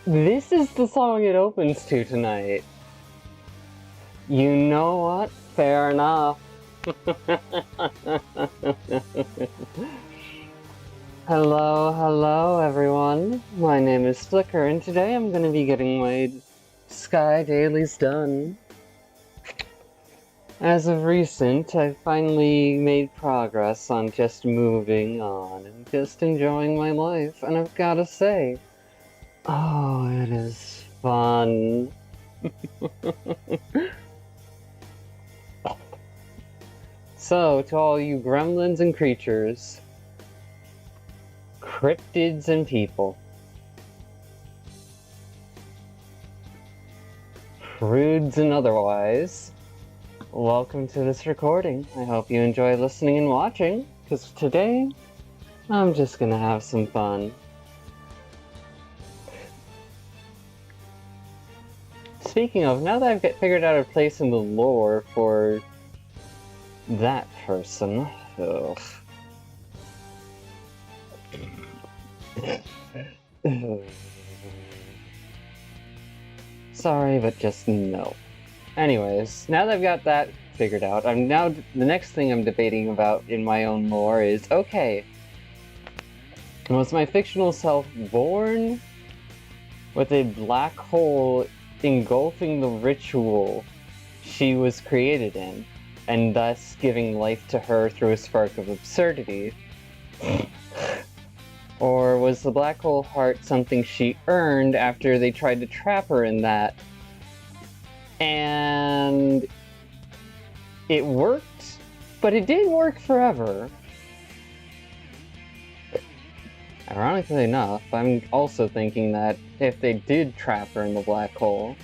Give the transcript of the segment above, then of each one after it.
This is the song it opens to tonight. You know what? Fair enough. Hello everyone. My name is Flicker, and today I'm gonna be getting my Sky dailies done. As of recent, I've finally made progress on just moving on and just enjoying my life, and I've gotta say, oh, it is fun. So, to all you gremlins and creatures, cryptids and people, prudes and otherwise, welcome to this recording. I hope you enjoy listening and watching, because today, I'm just gonna have some fun. Speaking of, now that I've figured out a place in the lore for that person, ugh. Sorry, but just no. Anyways, now that I've got that figured out, the next thing I'm debating about in my own lore is, okay, was my fictional self born with a black hole engulfing the ritual she was created in, and thus giving life to her through a spark of absurdity? Or was the black hole heart something she earned after they tried to trap her in that? And it worked, but it didn't work forever. Ironically enough, I'm also thinking that if they did trap her in the black hole,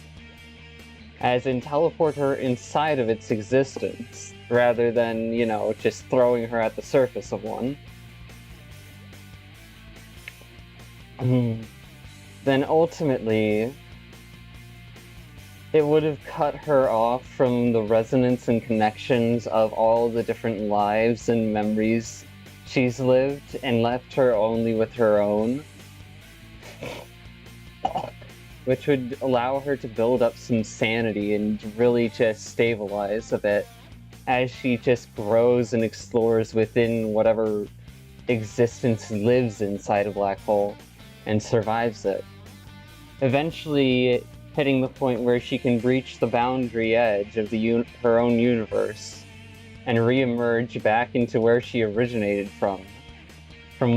as in teleport her inside of its existence, rather than, you know, just throwing her at the surface of one, then ultimately it would have cut her off from the resonance and connections of all the different lives and memories she's lived, and left her only with her own, which would allow her to build up some sanity and really just stabilize a bit as she just grows and explores within whatever existence lives inside a black hole and survives it, eventually hitting the point where she can breach the boundary edge of her own universe and re-emerge back into where she originated from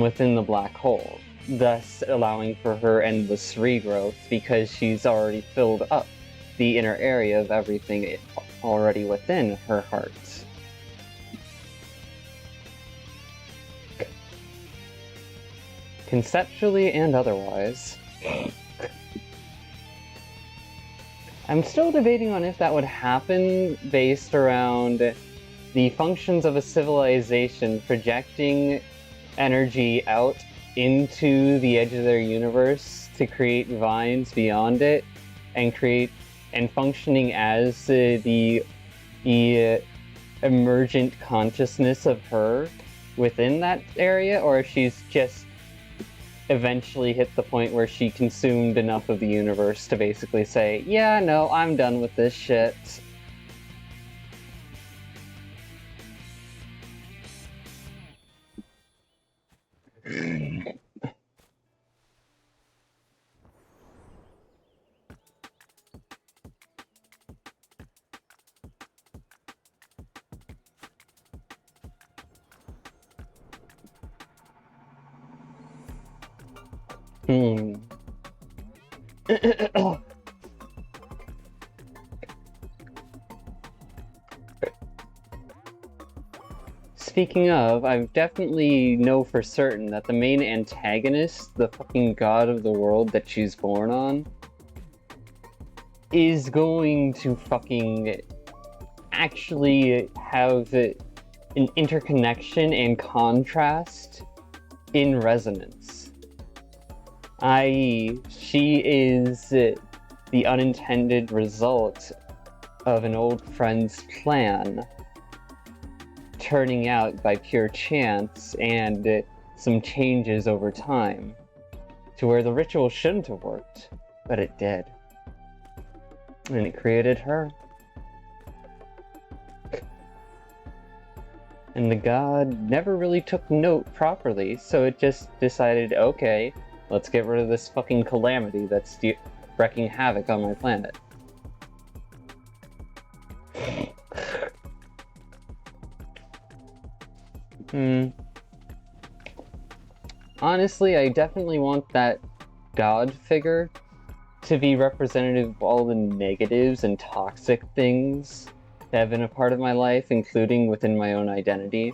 within the black hole, thus allowing for her endless regrowth because she's already filled up the inner area of everything already within her heart. Conceptually and otherwise. I'm still debating on if that would happen based around the functions of a civilization projecting energy out into the edge of their universe to create vines beyond it and functioning as the emergent consciousness of her within that area, or if she's just eventually hit the point where she consumed enough of the universe to basically say, yeah, no, I'm done with this shit. Speaking of, I definitely know for certain that the main antagonist, the fucking god of the world that she's born on, is going to fucking actually have an interconnection and contrast in resonance. I.e., she is the unintended result of an old friend's plan turning out by pure chance and some changes over time to where the ritual shouldn't have worked. But it did. And it created her. And the god never really took note properly, so it just decided, okay, let's get rid of this fucking calamity that's wreaking havoc on my planet. Honestly, I definitely want that god figure to be representative of all the negatives and toxic things that have been a part of my life, including within my own identity,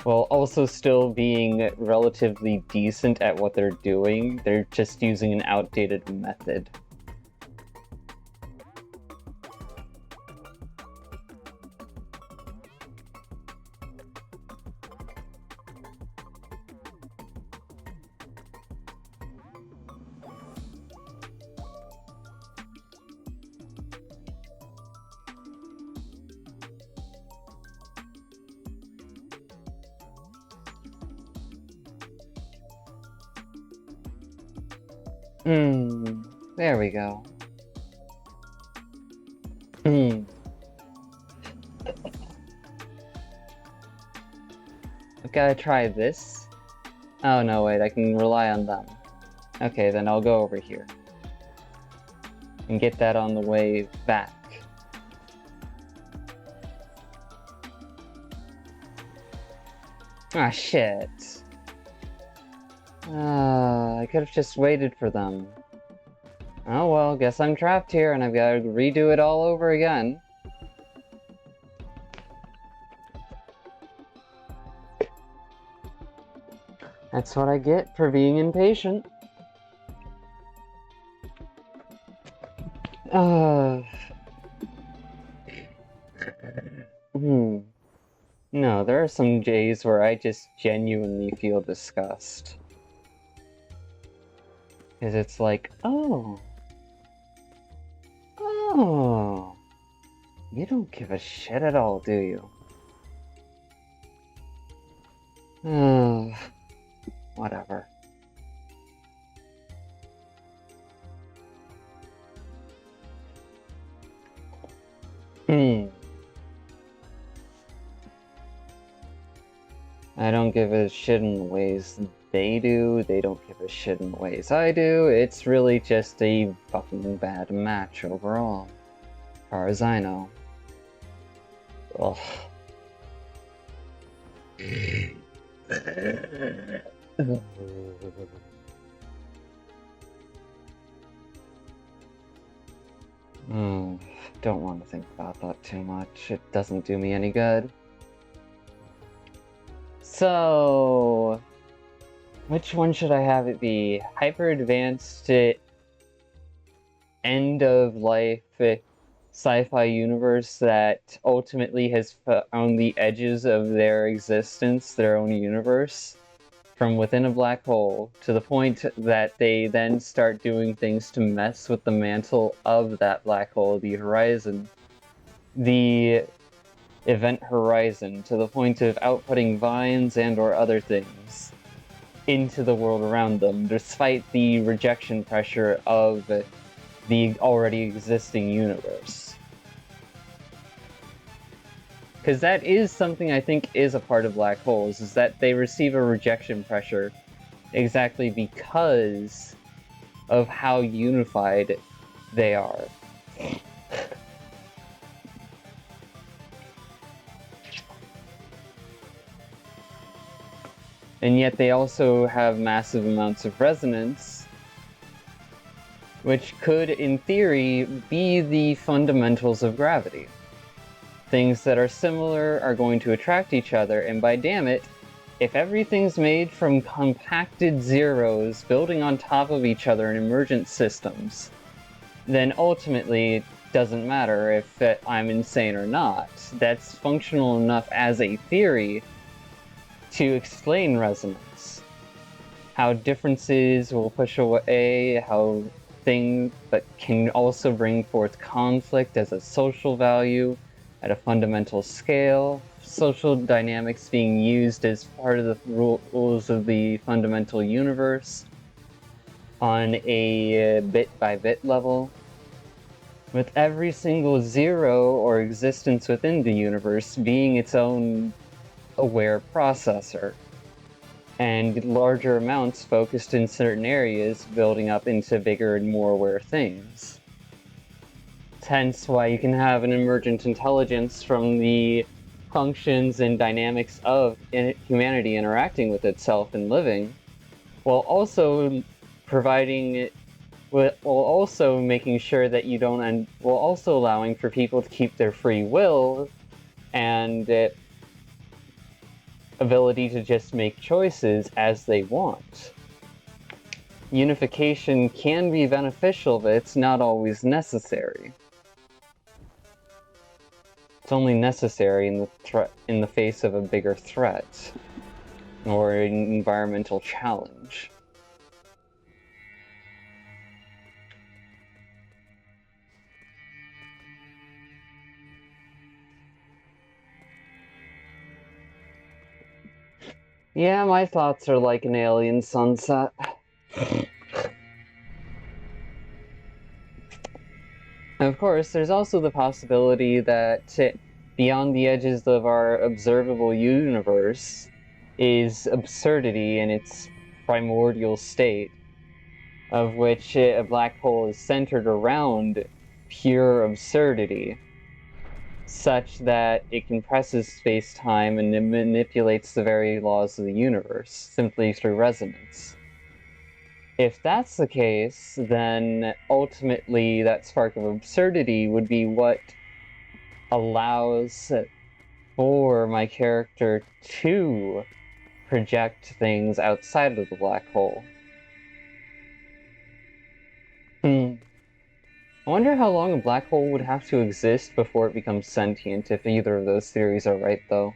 while also still being relatively decent at what they're doing. They're just using an outdated method. There we go. I've gotta try this. Oh no, wait, I can rely on them. Okay, then I'll go over here. And get that on the way back. Ah, shit. I could have just waited for them. Oh well, guess I'm trapped here and I've got to redo it all over again. That's what I get for being impatient. No, there are some days where I just genuinely feel disgust. Because it's like, oh, you don't give a shit at all, do you? Whatever. I don't give a shit in the ways they do, they don't give a shit in the ways I do. It's really just a fucking bad match overall, as far as I know. Ugh. Don't want to think about that too much. It doesn't do me any good. So, which one should I have it be? Hyper advanced end of life sci-fi universe that ultimately has found the edges of their existence, their own universe, from within a black hole, to the point that they then start doing things to mess with the mantle of that black hole, the horizon, the event horizon, to the point of outputting vines and or other things into the world around them, despite the rejection pressure of the already existing universe. Because that is something I think is a part of black holes, is that they receive a rejection pressure exactly because of how unified they are. And yet they also have massive amounts of resonance, which could, in theory, be the fundamentals of gravity. Things that are similar are going to attract each other, and by damn it, if everything's made from compacted zeros building on top of each other in emergent systems, then ultimately it doesn't matter if I'm insane or not. That's functional enough as a theory to explain resonance. How differences will push away, how things that can also bring forth conflict as a social value at a fundamental scale, social dynamics being used as part of the rules of the fundamental universe. on a bit-by-bit level, with every single zero or existence within the universe being its own aware processor, and larger amounts focused in certain areas building up into bigger and more aware things. Hence why you can have an emergent intelligence from the functions and dynamics of humanity interacting with itself and living, while also providing, while also making sure that you don't, while also allowing for people to keep their free will and ability to just make choices as they want. Unification can be beneficial, but it's not always necessary. It's only necessary in the face of a bigger threat or an environmental challenge. Yeah, my thoughts are like an alien sunset. Of course, there's also the possibility that beyond the edges of our observable universe is absurdity in its primordial state, of which a black hole is centered around pure absurdity, such that it compresses space-time and manipulates the very laws of the universe simply through resonance. If that's the case, then ultimately that spark of absurdity would be what allows for my character to project things outside of the black hole. I wonder how long a black hole would have to exist before it becomes sentient, if either of those theories are right, though.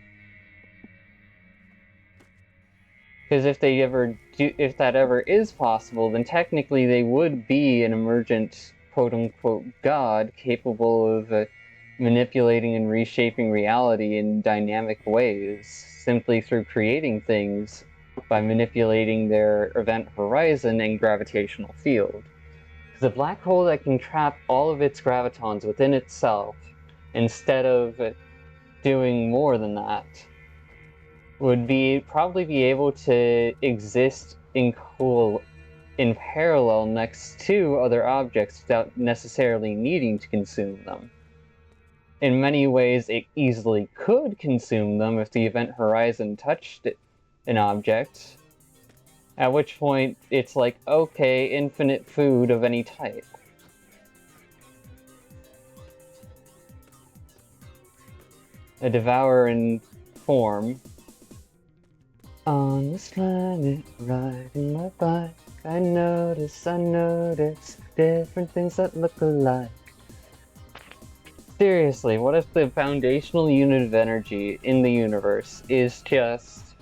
Because if that ever is possible, then technically they would be an emergent quote-unquote god capable of manipulating and reshaping reality in dynamic ways, simply through creating things by manipulating their event horizon and gravitational field. Because a black hole that can trap all of its gravitons within itself, instead of doing more than that, would probably be able to exist in parallel next to other objects without necessarily needing to consume them. In many ways, it easily could consume them if the event horizon touched an object, at which point it's like, okay, infinite food of any type. A devourer in form. On this planet, riding my bike, I notice different things that look alike. Seriously, what if the foundational unit of energy in the universe is just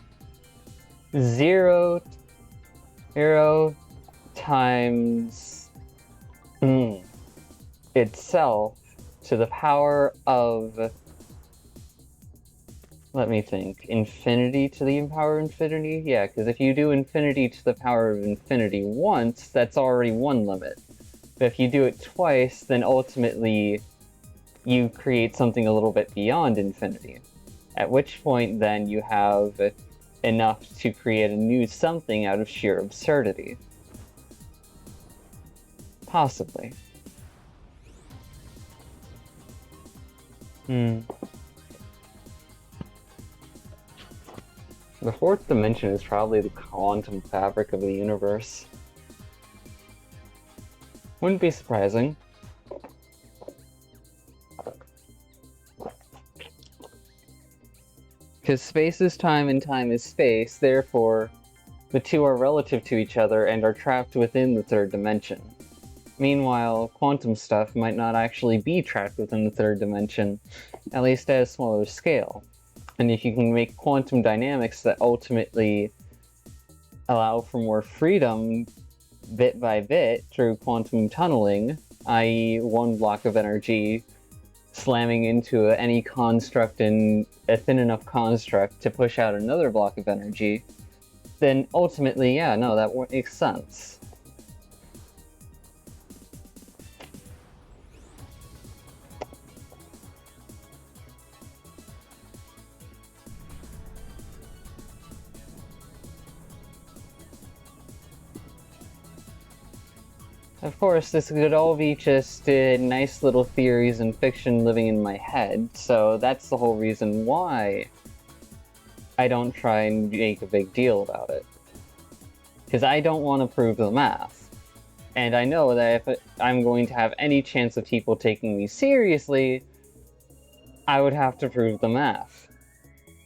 zero times itself to the power of, let me think, infinity to the power of infinity? Yeah, because if you do infinity to the power of infinity once, that's already one limit. But if you do it twice, then ultimately you create something a little bit beyond infinity. At which point then you have enough to create a new something out of sheer absurdity. Possibly. The fourth dimension is probably the quantum fabric of the universe. Wouldn't be surprising. Because space is time and time is space, therefore the two are relative to each other and are trapped within the third dimension. Meanwhile, quantum stuff might not actually be trapped within the third dimension, at least at a smaller scale. And if you can make quantum dynamics that ultimately allow for more freedom bit by bit through quantum tunneling, i.e. one block of energy slamming into any construct in a thin enough construct to push out another block of energy, then ultimately, yeah, no, that makes sense. Of course, this could all be just nice little theories and fiction living in my head, so that's the whole reason why I don't try and make a big deal about it. Because I don't want to prove the math. And I know that if I'm going to have any chance of people taking me seriously, I would have to prove the math.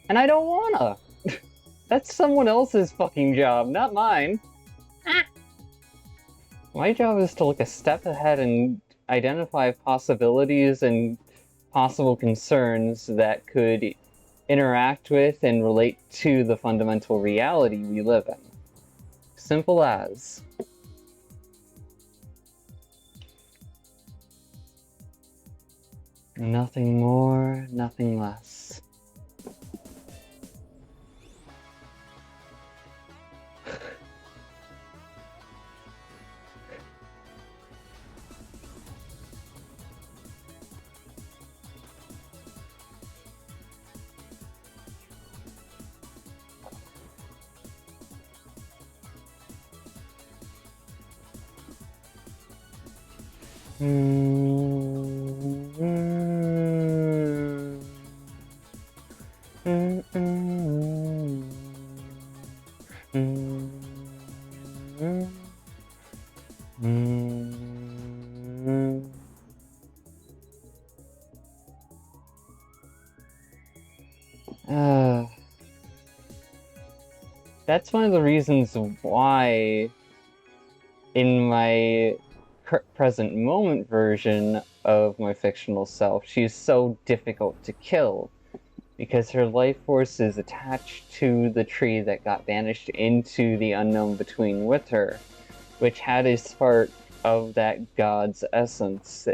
And I don't wanna! That's someone else's fucking job, not mine. My job is to look a step ahead and identify possibilities and possible concerns that could interact with and relate to the fundamental reality we live in. Simple as. Nothing more, nothing less. That's one of the reasons why in my present moment version of my fictional self, she's so difficult to kill, because her life force is attached to the tree that got banished into the unknown between with her, which had a spark of that god's essence,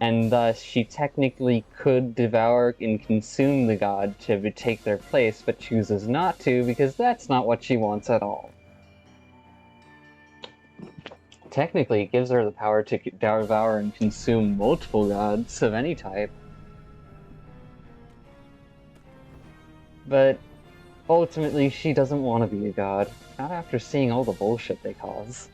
and thus she technically could devour and consume the god to take their place, but chooses not to because that's not what she wants at all. Technically, it gives her the power to devour and consume multiple gods of any type. But ultimately, she doesn't want to be a god. Not after seeing all the bullshit they cause.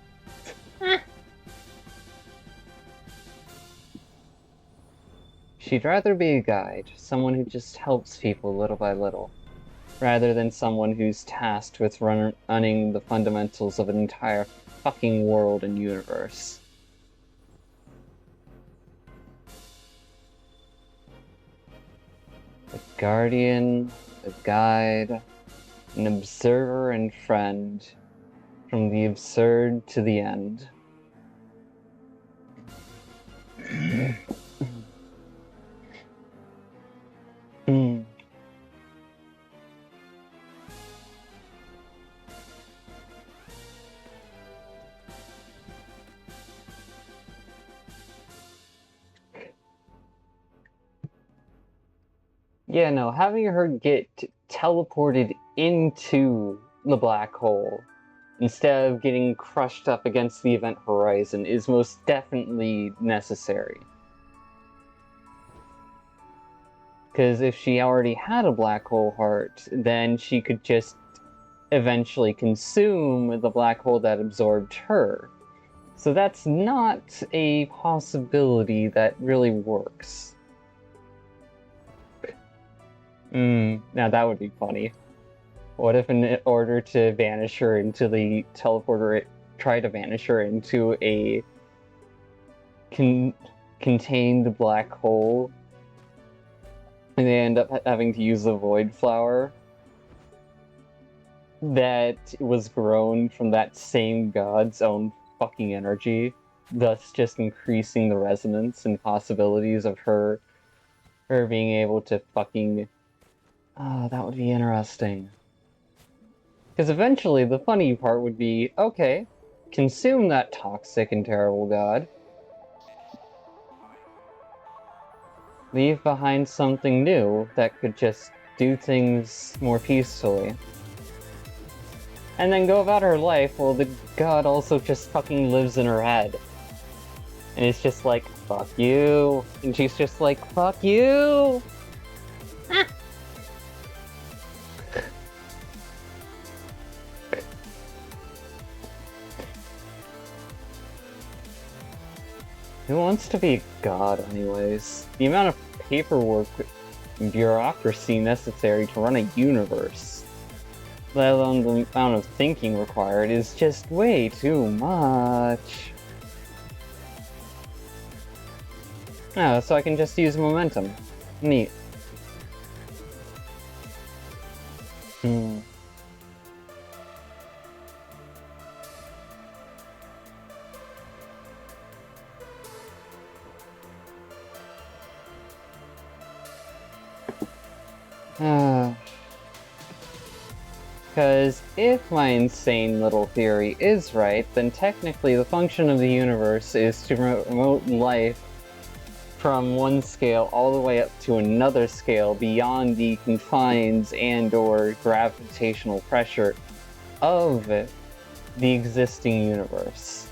She'd rather be a guide, someone who just helps people little by little, rather than someone who's tasked with running the fundamentals of an entire fucking world and universe. A guardian, a guide, an observer and friend, from the absurd to the end. Yeah, no, having her get teleported into the black hole instead of getting crushed up against the event horizon is most definitely necessary. Because if she already had a black hole heart, then she could just eventually consume the black hole that absorbed her. So that's not a possibility that really works. Now that would be funny. What if in order to banish her into the teleporter, try to banish her into a contained black hole, and they end up having to use the void flower that was grown from that same god's own fucking energy, thus just increasing the resonance and possibilities of her being able to fucking... Oh, that would be interesting. Because eventually the funny part would be, okay, consume that toxic and terrible god. Leave behind something new that could just do things more peacefully. And then go about her life while the god also just fucking lives in her head. And it's just like, fuck you. And she's just like, fuck you! Who wants to be a god, anyways? The amount of paperwork and bureaucracy necessary to run a universe, let alone the amount of thinking required, is just way too much. Oh, so I can just use momentum. Neat. Because if my insane little theory is right, then technically the function of the universe is to promote life from one scale all the way up to another scale beyond the confines and/or gravitational pressure of the existing universe,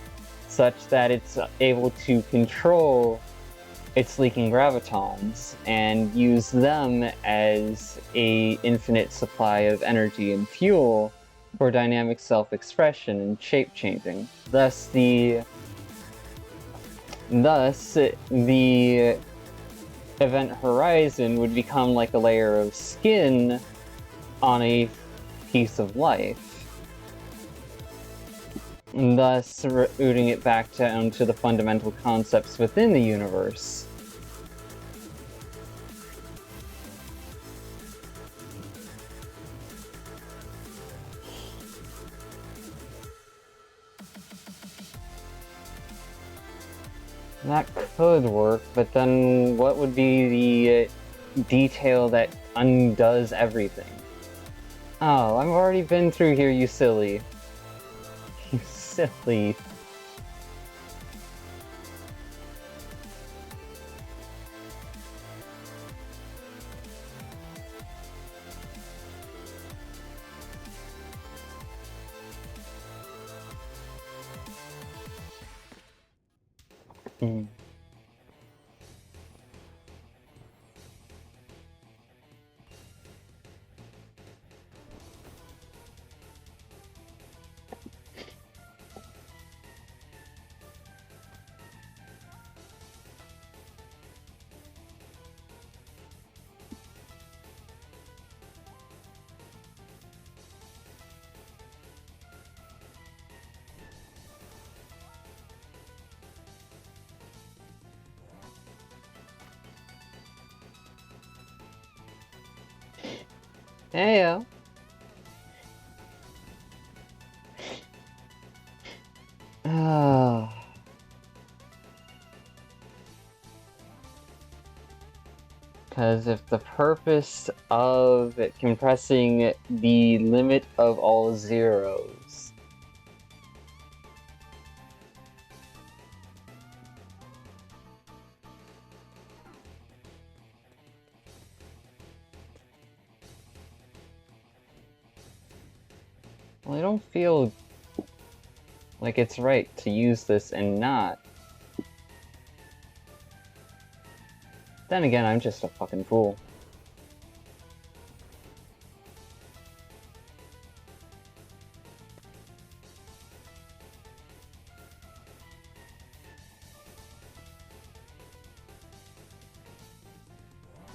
such that it's able to control its leaking gravitons and use them as a infinite supply of energy and fuel for dynamic self-expression and shape-changing. Thus the event horizon would become like a layer of skin on a piece of life, thus rooting it back down to the fundamental concepts within the universe. That could work, but then what would be the detail that undoes everything? Oh, I've already been through here, you silly. You silly. Heyo. Because if the purpose of compressing the limit of all zeros well, I don't feel like it's right to use this and not. Then again, I'm just a fucking fool.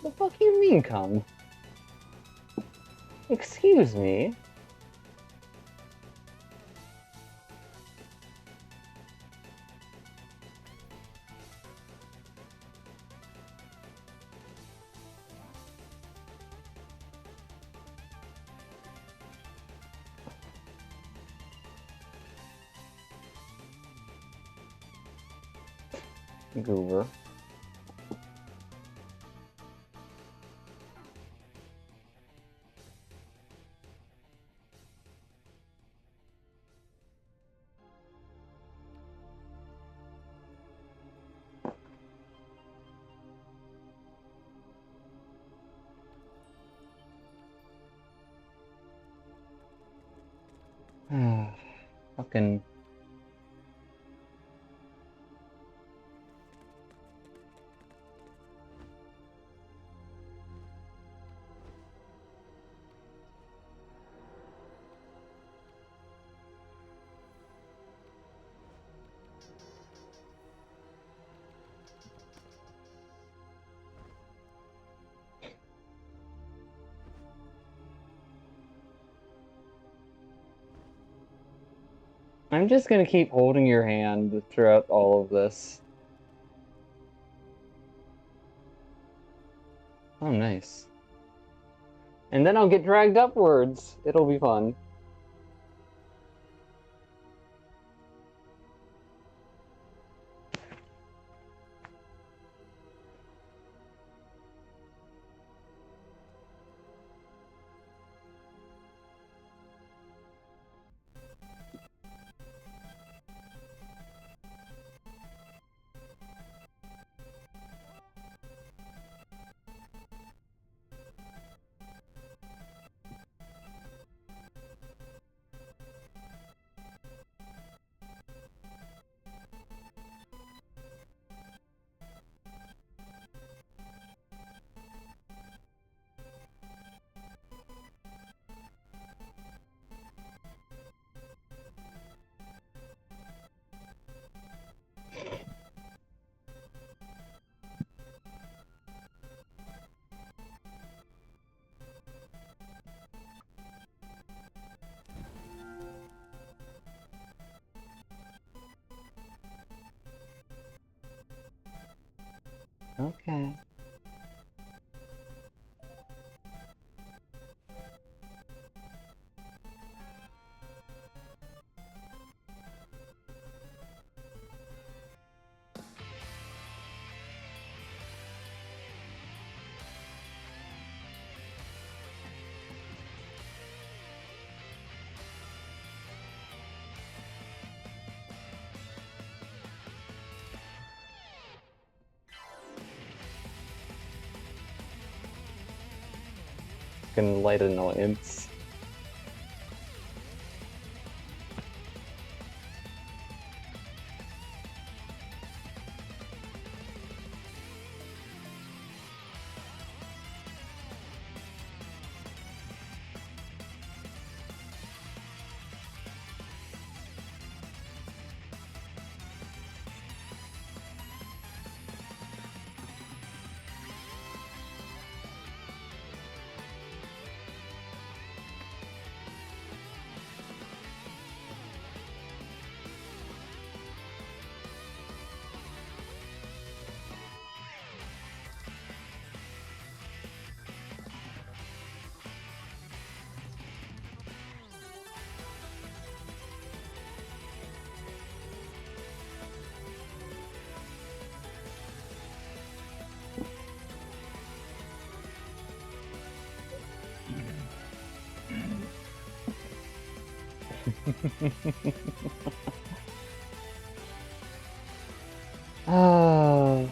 The fuck you mean, come? Excuse me? Goober. Fucking... I'm just gonna keep holding your hand throughout all of this. Oh, nice. And then I'll get dragged upwards. It'll be fun. Okay. Fucking light annoyance. Oh.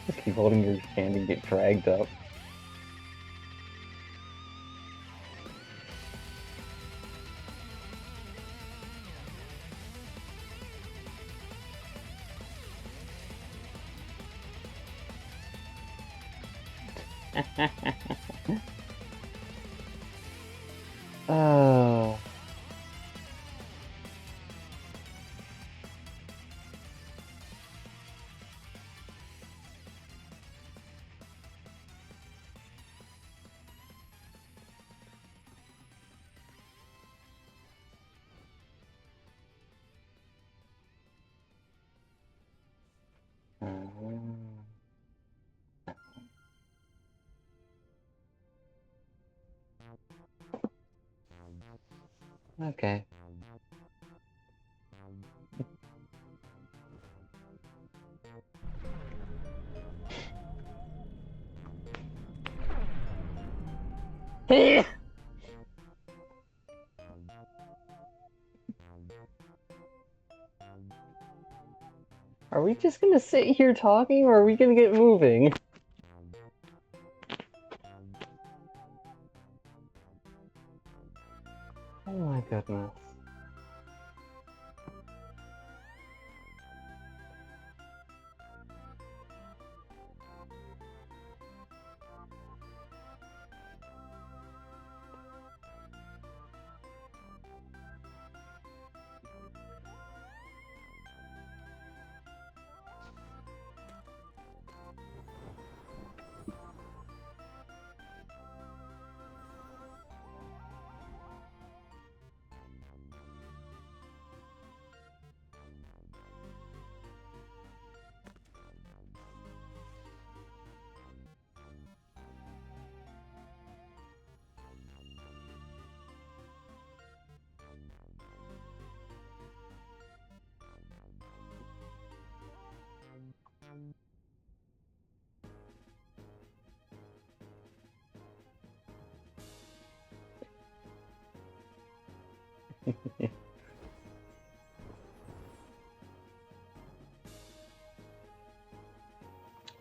Just keep holding your hand and get dragged up. Oh. Okay. Are we just gonna sit here talking, or are we gonna get moving? Oh my goodness.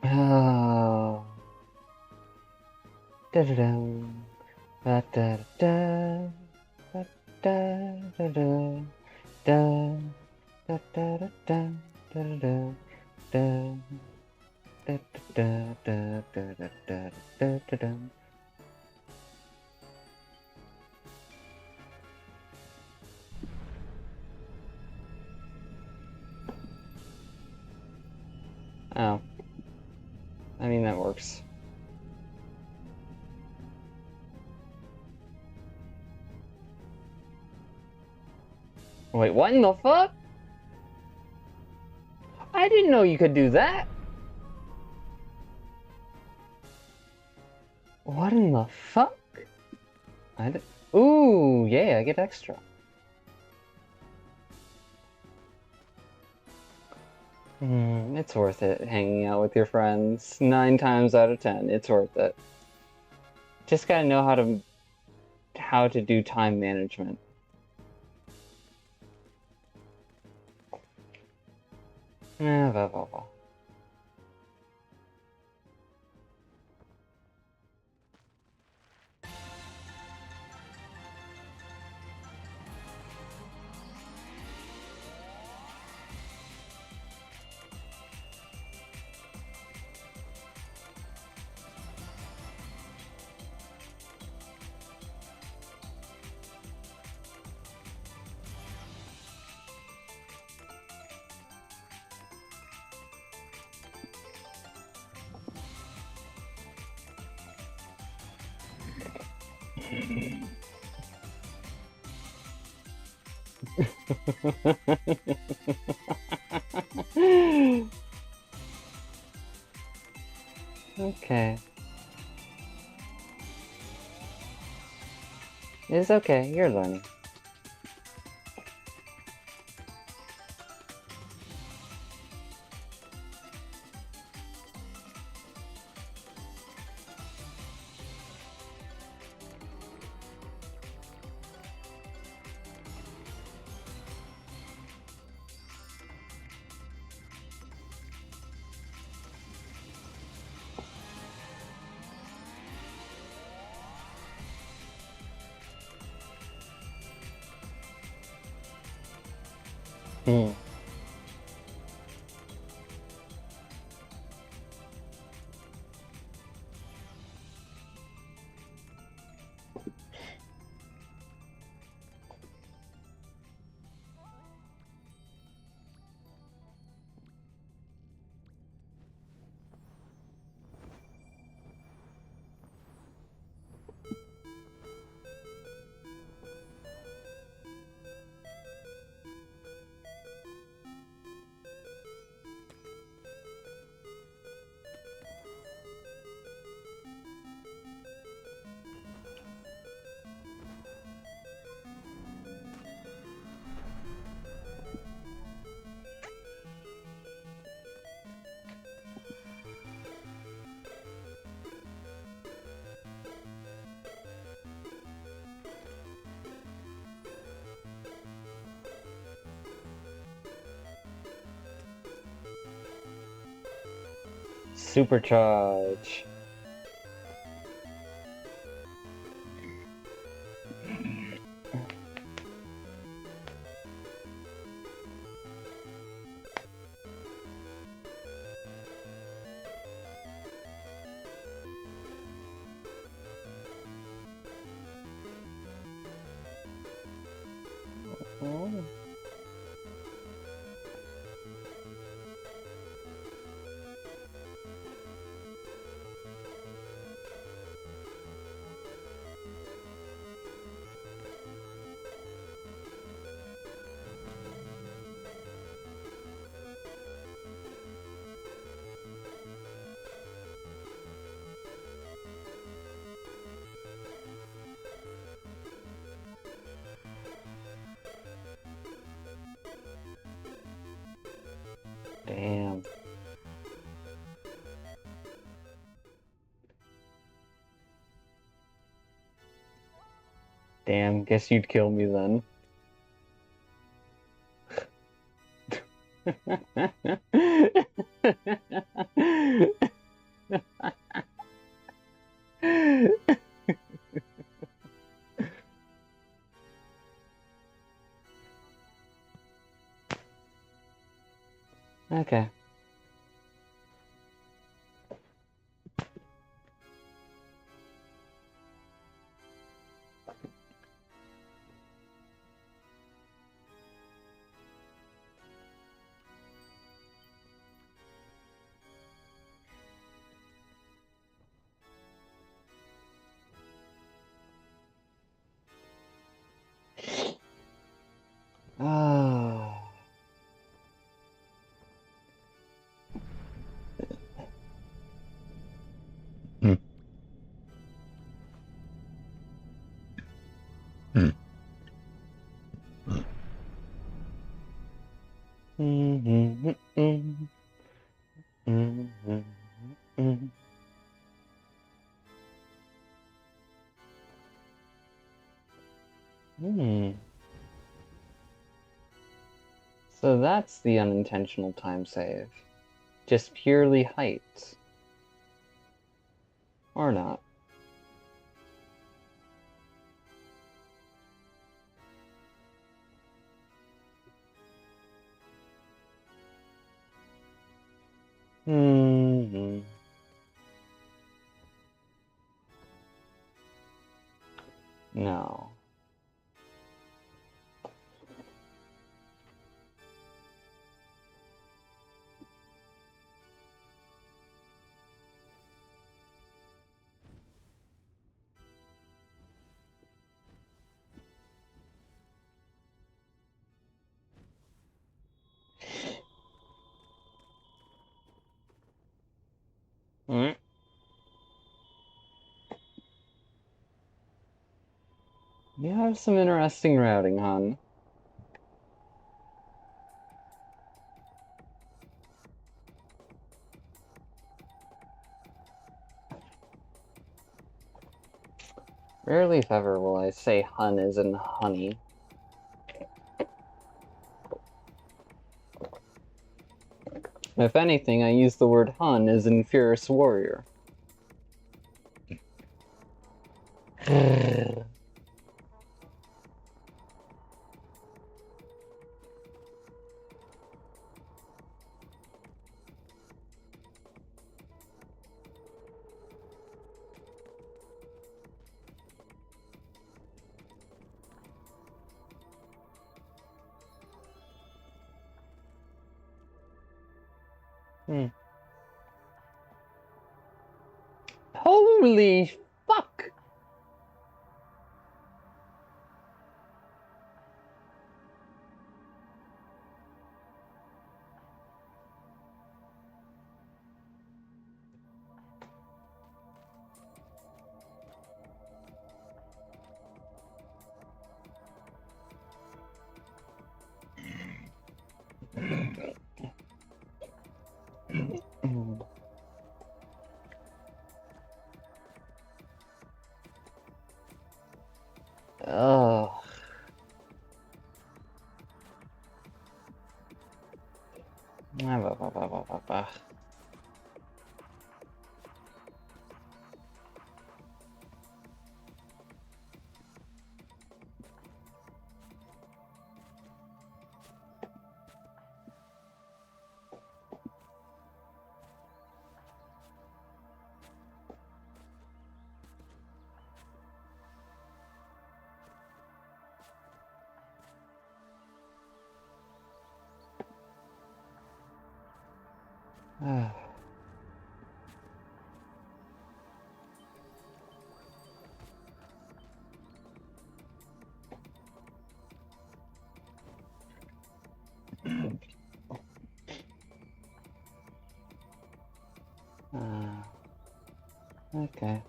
Oh. Da-da-dum. Da-da-da-da. Da-da-da-da. Da. Da-da-da-da. Da-da-da. Da. Da-da-da-da-da-da-da-da-da. Oh, I mean that works. Wait, what in the fuck? I didn't know you could do that. What in the fuck? Ooh, yeah, I get extra. It's worth it hanging out with your friends. 9 times out of 10, it's worth it. Just gotta know how to do time management. Blah, blah, blah. Okay. It's okay, you're learning. Hmm. Supercharge. Oh. Damn. Damn, guess you'd kill me then. Okay. Oh. Mm. Mm. So that's the unintentional time save. Just purely height. Or not. No. Mm. You have some interesting routing, hon. Rarely, if ever, will I say hun as in honey. If anything, I use the word hun as in fierce warrior. Holy fuck! Ugh. Okay.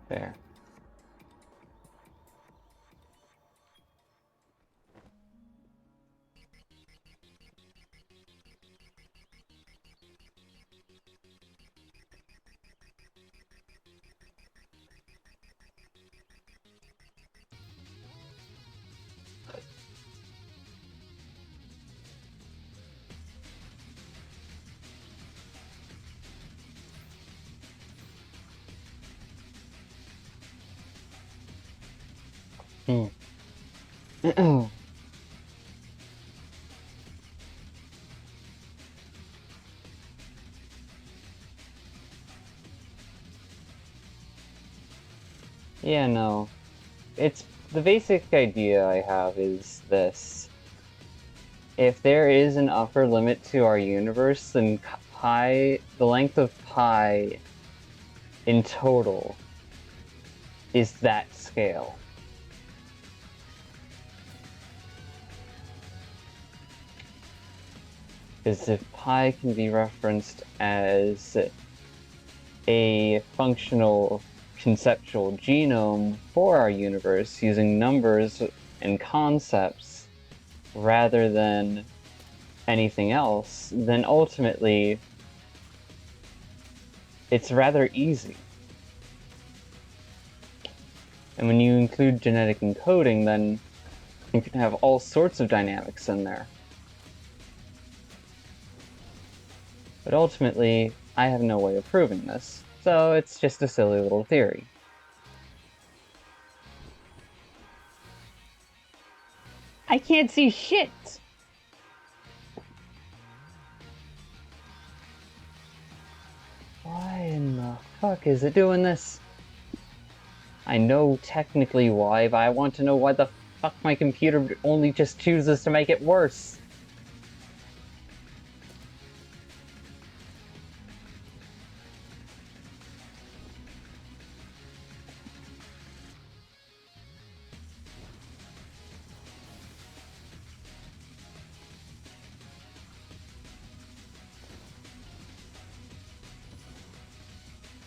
Fair. Hmm. Yeah, no. It's the basic idea I have is this. If there is an upper limit to our universe, then the length of pi in total is that scale. Because if pi can be referenced as a functional conceptual genome for our universe using numbers and concepts rather than anything else, then ultimately it's rather easy. And when you include genetic encoding, then you can have all sorts of dynamics in there. But ultimately, I have no way of proving this, so it's just a silly little theory. I can't see shit! Why in the fuck is it doing this? I know technically why, but I want to know why the fuck my computer only just chooses to make it worse.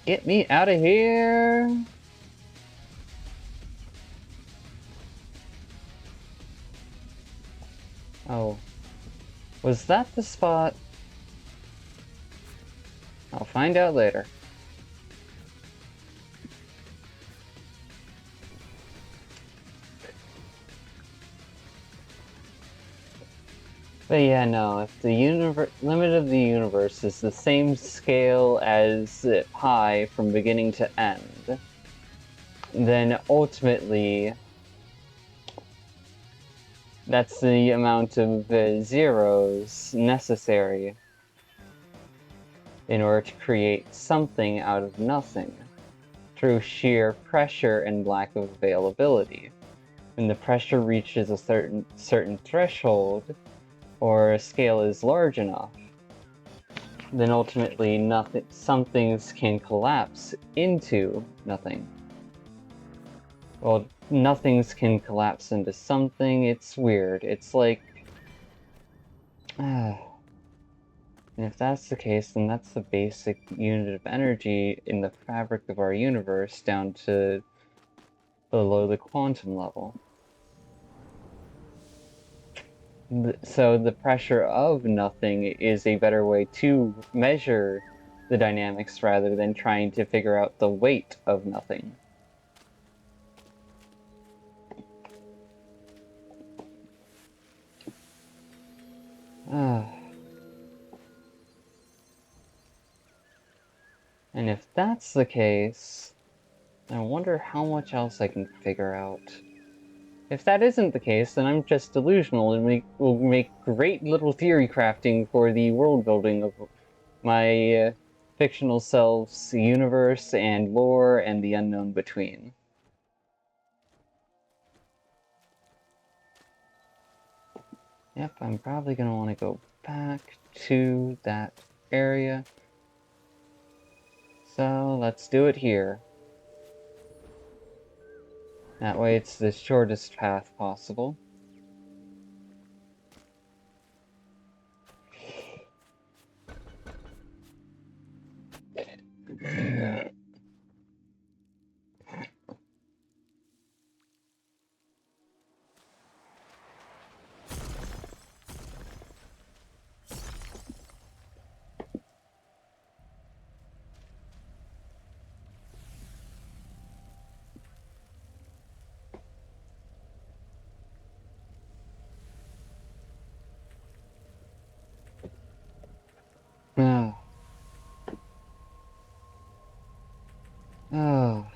Get me out of here! Oh. Was that the spot? I'll find out later. But yeah, no, if the limit of the universe is the same scale as pi from beginning to end, then ultimately that's the amount of zeros necessary in order to create something out of nothing through sheer pressure and lack of availability. When the pressure reaches a certain threshold, or a scale is large enough, then ultimately some things can collapse into nothing. Well, nothings can collapse into something. It's weird. It's like, and if that's the case, then that's the basic unit of energy in the fabric of our universe down to below the quantum level. So the pressure of nothing is a better way to measure the dynamics rather than trying to figure out the weight of nothing. And if that's the case, I wonder how much else I can figure out. If that isn't the case, then I'm just delusional and will make great little theory crafting for the world building of my fictional self's universe and lore and the unknown between. Yep, I'm probably going to want to go back to that area. So let's do it here. That way it's the shortest path possible. Oh. Oh.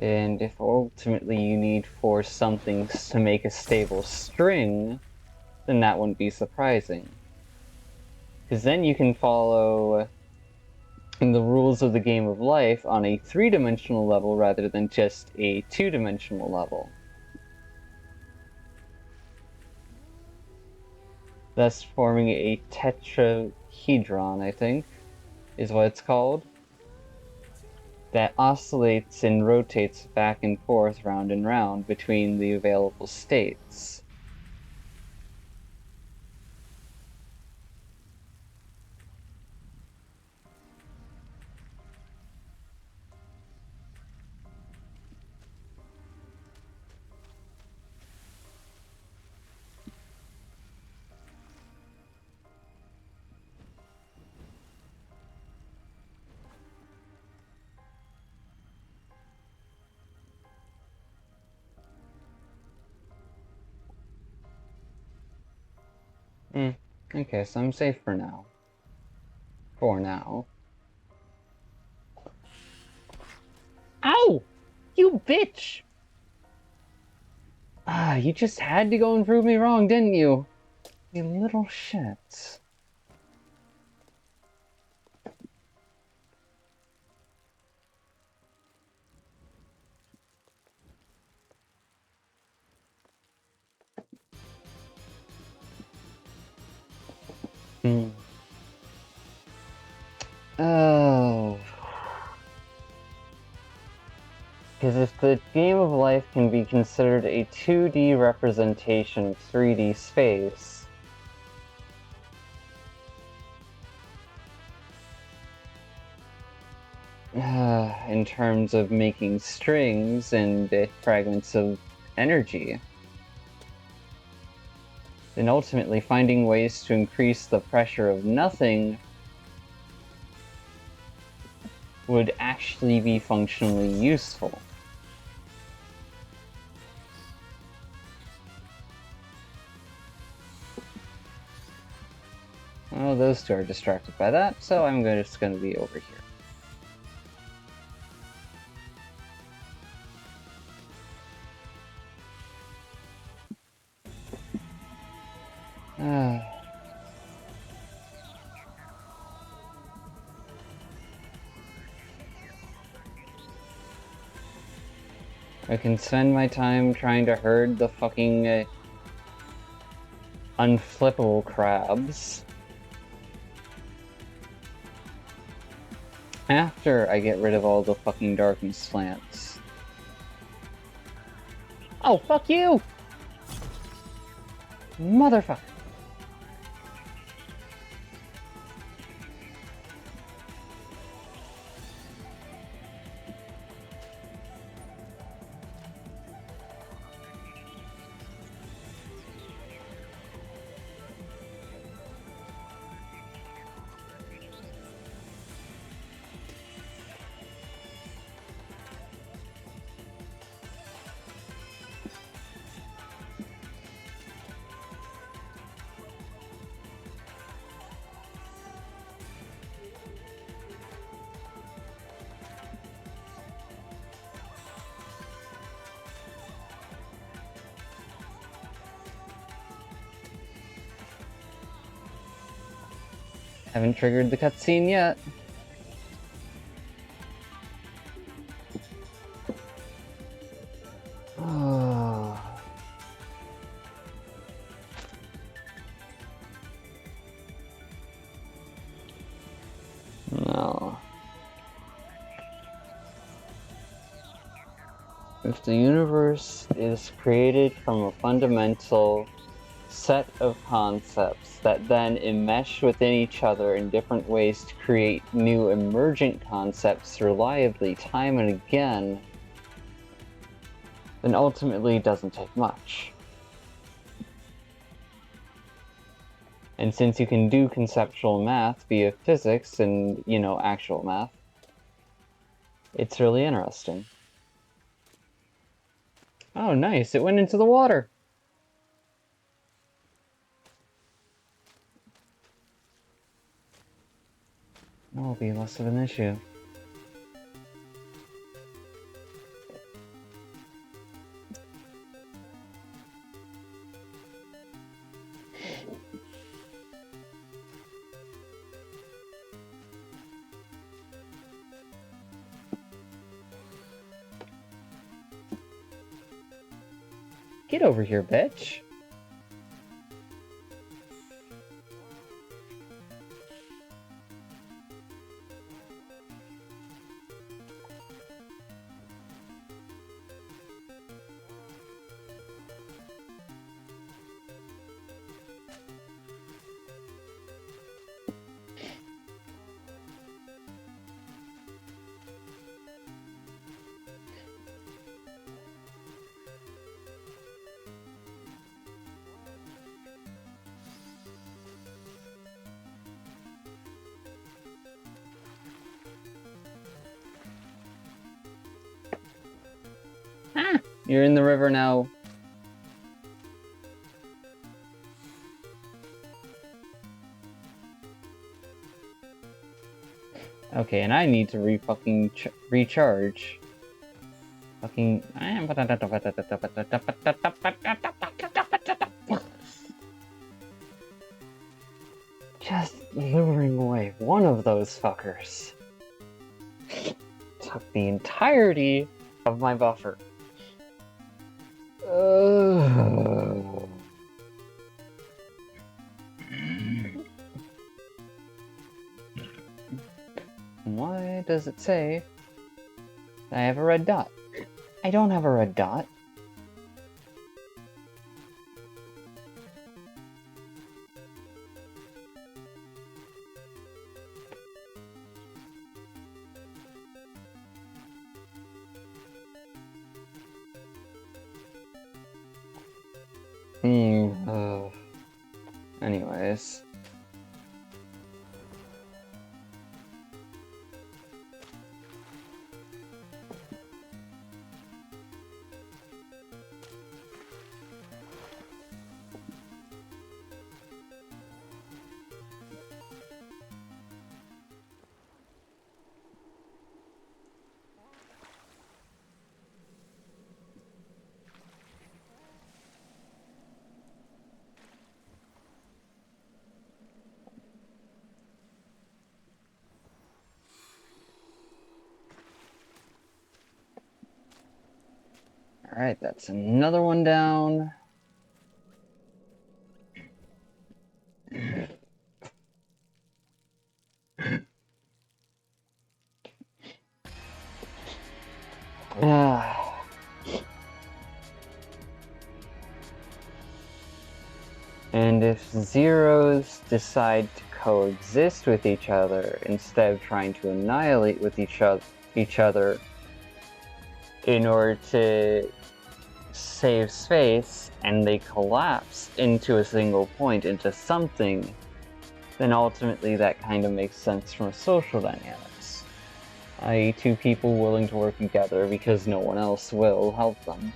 And if ultimately you need four somethings to make a stable string, then that wouldn't be surprising. Because then you can follow the rules of the game of life on a three-dimensional level rather than just a two-dimensional level. Thus forming a tetrahedron, I think, is what it's called, that oscillates and rotates back and forth, round and round, between the available states. Okay, so I'm safe for now. For now. Ow! You bitch! Ah, you just had to go and prove me wrong, didn't you? You little shit. Oh. Because if the game of life can be considered a 2D representation of 3D space, in terms of making strings and fragments of energy, then ultimately finding ways to increase the pressure of nothing would actually be functionally useful. Well, those two are distracted by that, so I'm just going to be over here. I can spend my time trying to herd the fucking unflippable crabs. After I get rid of all the fucking darkness plants. Oh, fuck you! Motherfucker. Haven't triggered the cutscene yet. No. If the universe is created from a fundamental set of concepts that then enmesh within each other in different ways to create new emergent concepts reliably time and again, then ultimately it doesn't take much. And since you can do conceptual math via physics and, actual math, it's really interesting. Oh, nice, it went into the water! That'll be less of an issue. Get over here, bitch. You're in the river now. Okay, and I need to recharge. Fucking. Just luring away one of those fuckers. Took the entirety of my buffer. Why does it say I have a red dot? I don't have a red dot. Anyways. Alright, that's another one down. And if zeros decide to coexist with each other instead of trying to annihilate with each other in order to save space, and they collapse into a single point, into something, then ultimately that kind of makes sense from a social dynamics. I.e., two people willing to work together because no one else will help them.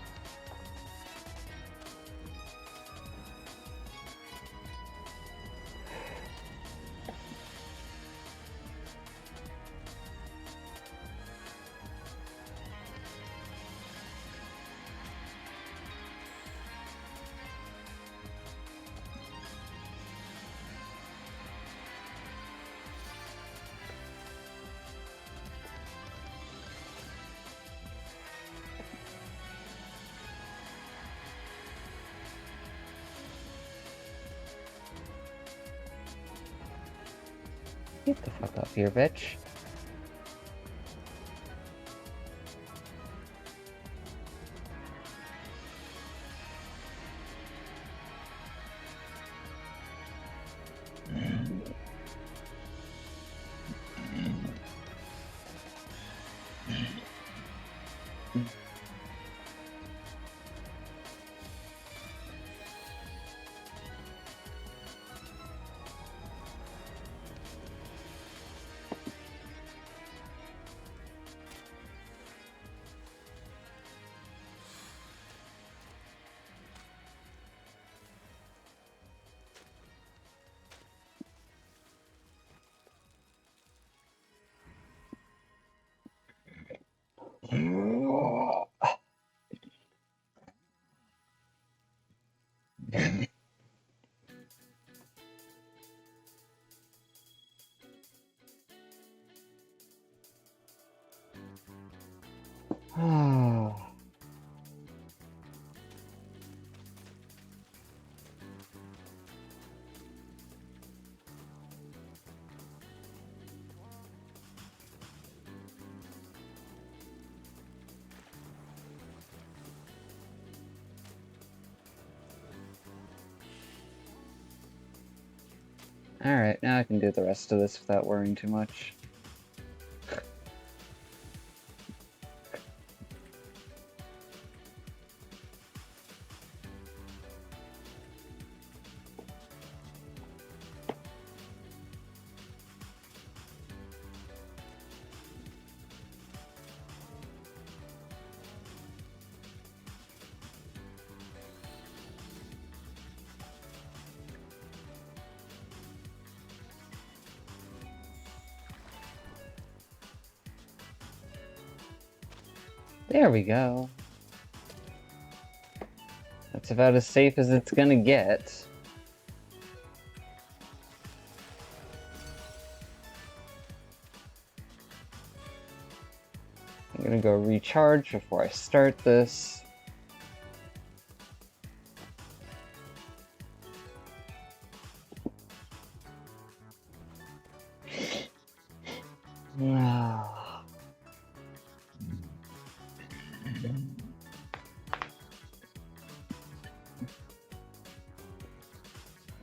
Get the fuck up here, bitch. Alright, now I can do the rest of this without worrying too much. There we go. That's about as safe as it's gonna get. I'm gonna go recharge before I start this.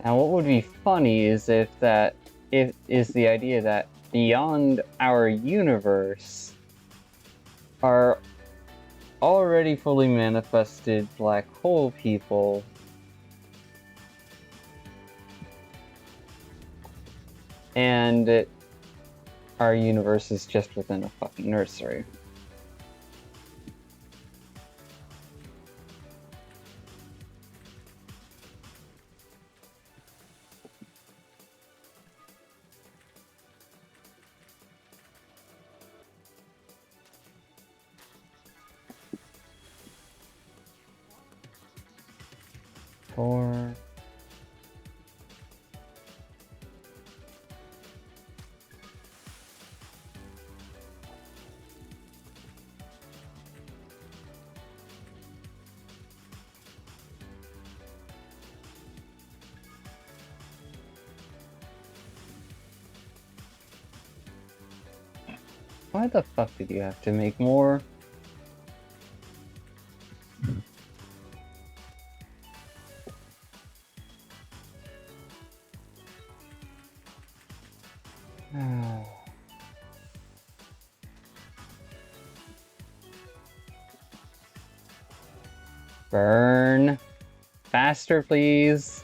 Now, what would be funny is if the idea that beyond our universe are already fully manifested black hole people and our universe is just within a fucking nursery. Four. Why the fuck did you have to make more? Burn. Faster, please.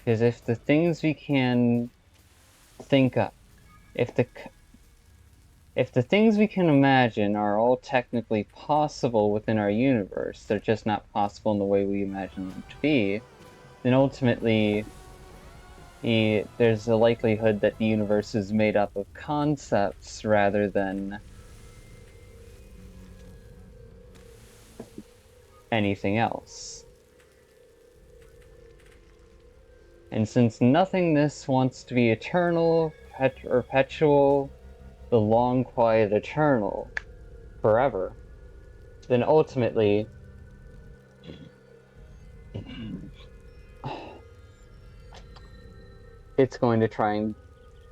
Because if the things we can think up, if the things we can imagine are all technically possible within our universe, they're just not possible in the way we imagine them to be, then ultimately there's a likelihood that the universe is made up of concepts rather than anything else. And since nothingness wants to be eternal, perpetual, the long, quiet, eternal, forever, then ultimately it's going to try and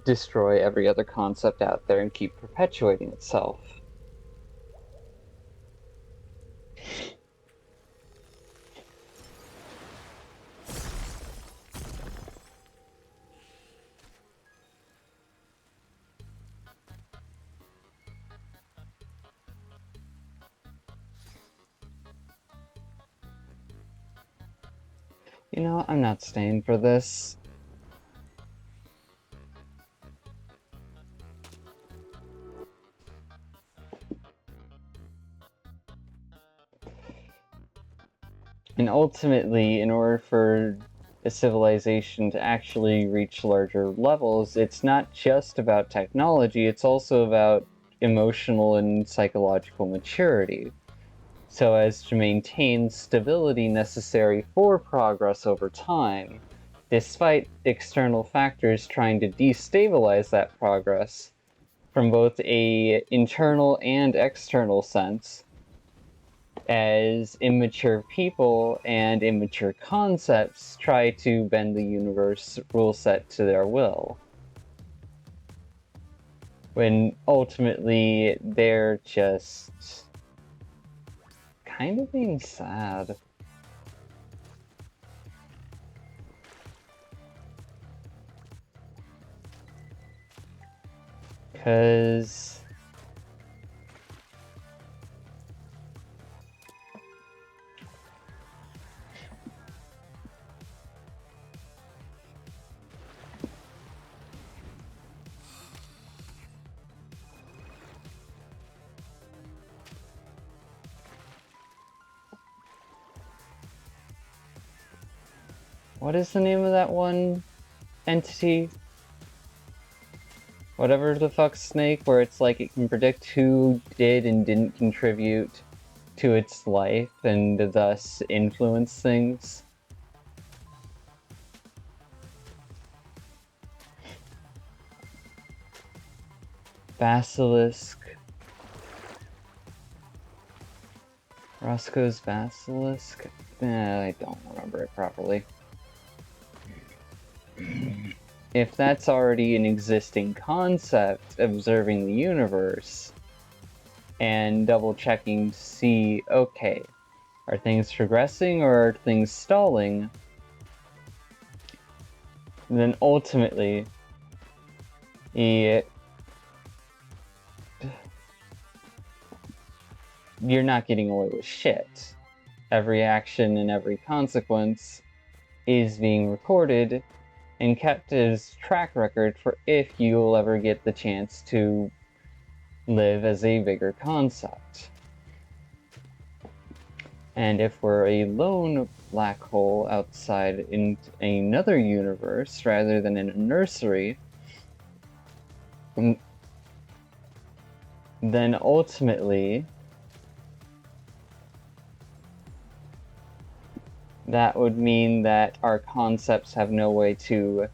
destroy every other concept out there and keep perpetuating itself. You know, I'm not staying for this. And ultimately, in order for a civilization to actually reach larger levels, it's not just about technology, it's also about emotional and psychological maturity, so as to maintain stability necessary for progress over time, despite external factors trying to destabilize that progress from both a internal and external sense, as immature people and immature concepts try to bend the universe rule set to their will, when ultimately they're just kind of being sad. Because what is the name of that one entity? Whatever the fuck snake, where it's like it can predict who did and didn't contribute to its life and thus influence things. Basilisk. Roscoe's Basilisk? I don't remember it properly. If that's already an existing concept, observing the universe and double checking to see, okay, are things progressing or are things stalling? Then ultimately, you're not getting away with shit. Every action and every consequence is being recorded and kept as track record for if you'll ever get the chance to live as a bigger concept. And if we're a lone black hole outside in another universe rather than in a nursery, then ultimately that would mean that our concepts have no way to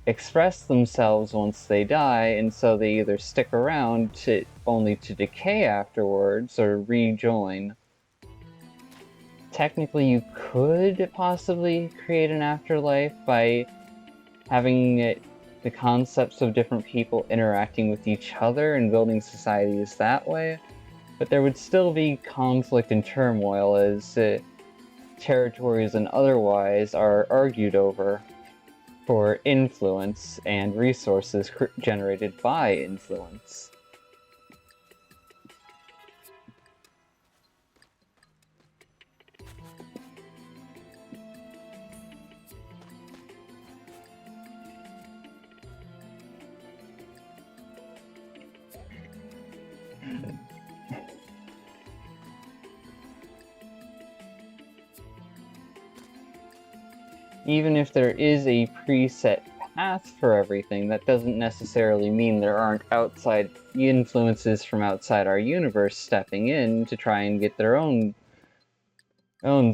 express themselves once they die, and so they either stick around only to decay afterwards or rejoin. Technically, you could possibly create an afterlife by having the concepts of different people interacting with each other and building societies that way, but there would still be conflict and turmoil as territories and otherwise are argued over for influence and resources generated by influence. Even if there is a preset path for everything, that doesn't necessarily mean there aren't outside influences from outside our universe stepping in to try and get their own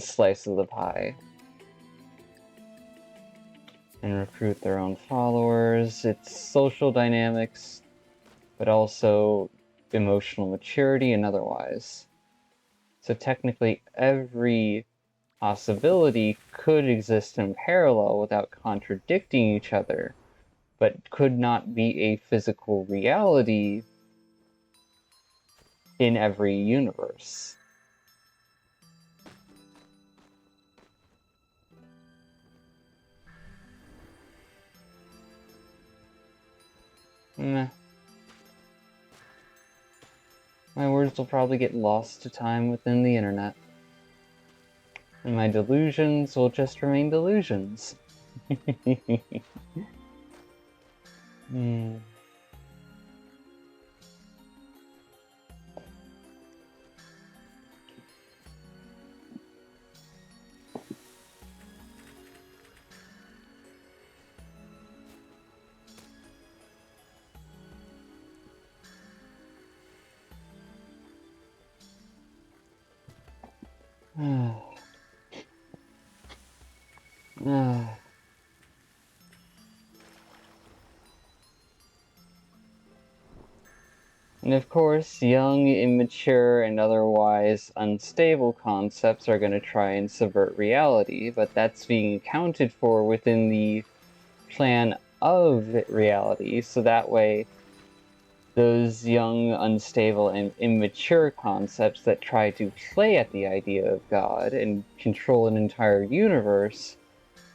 slice of the pie and recruit their own followers. It's social dynamics, but also emotional maturity and otherwise. So technically every possibility could exist in parallel without contradicting each other, but could not be a physical reality in every universe. Meh. My words will probably get lost to time within the internet. And my delusions will just remain delusions. And of course, young, immature, and otherwise unstable concepts are going to try and subvert reality, but that's being accounted for within the plan of reality, so that way those young, unstable, and immature concepts that try to play at the idea of God and control an entire universe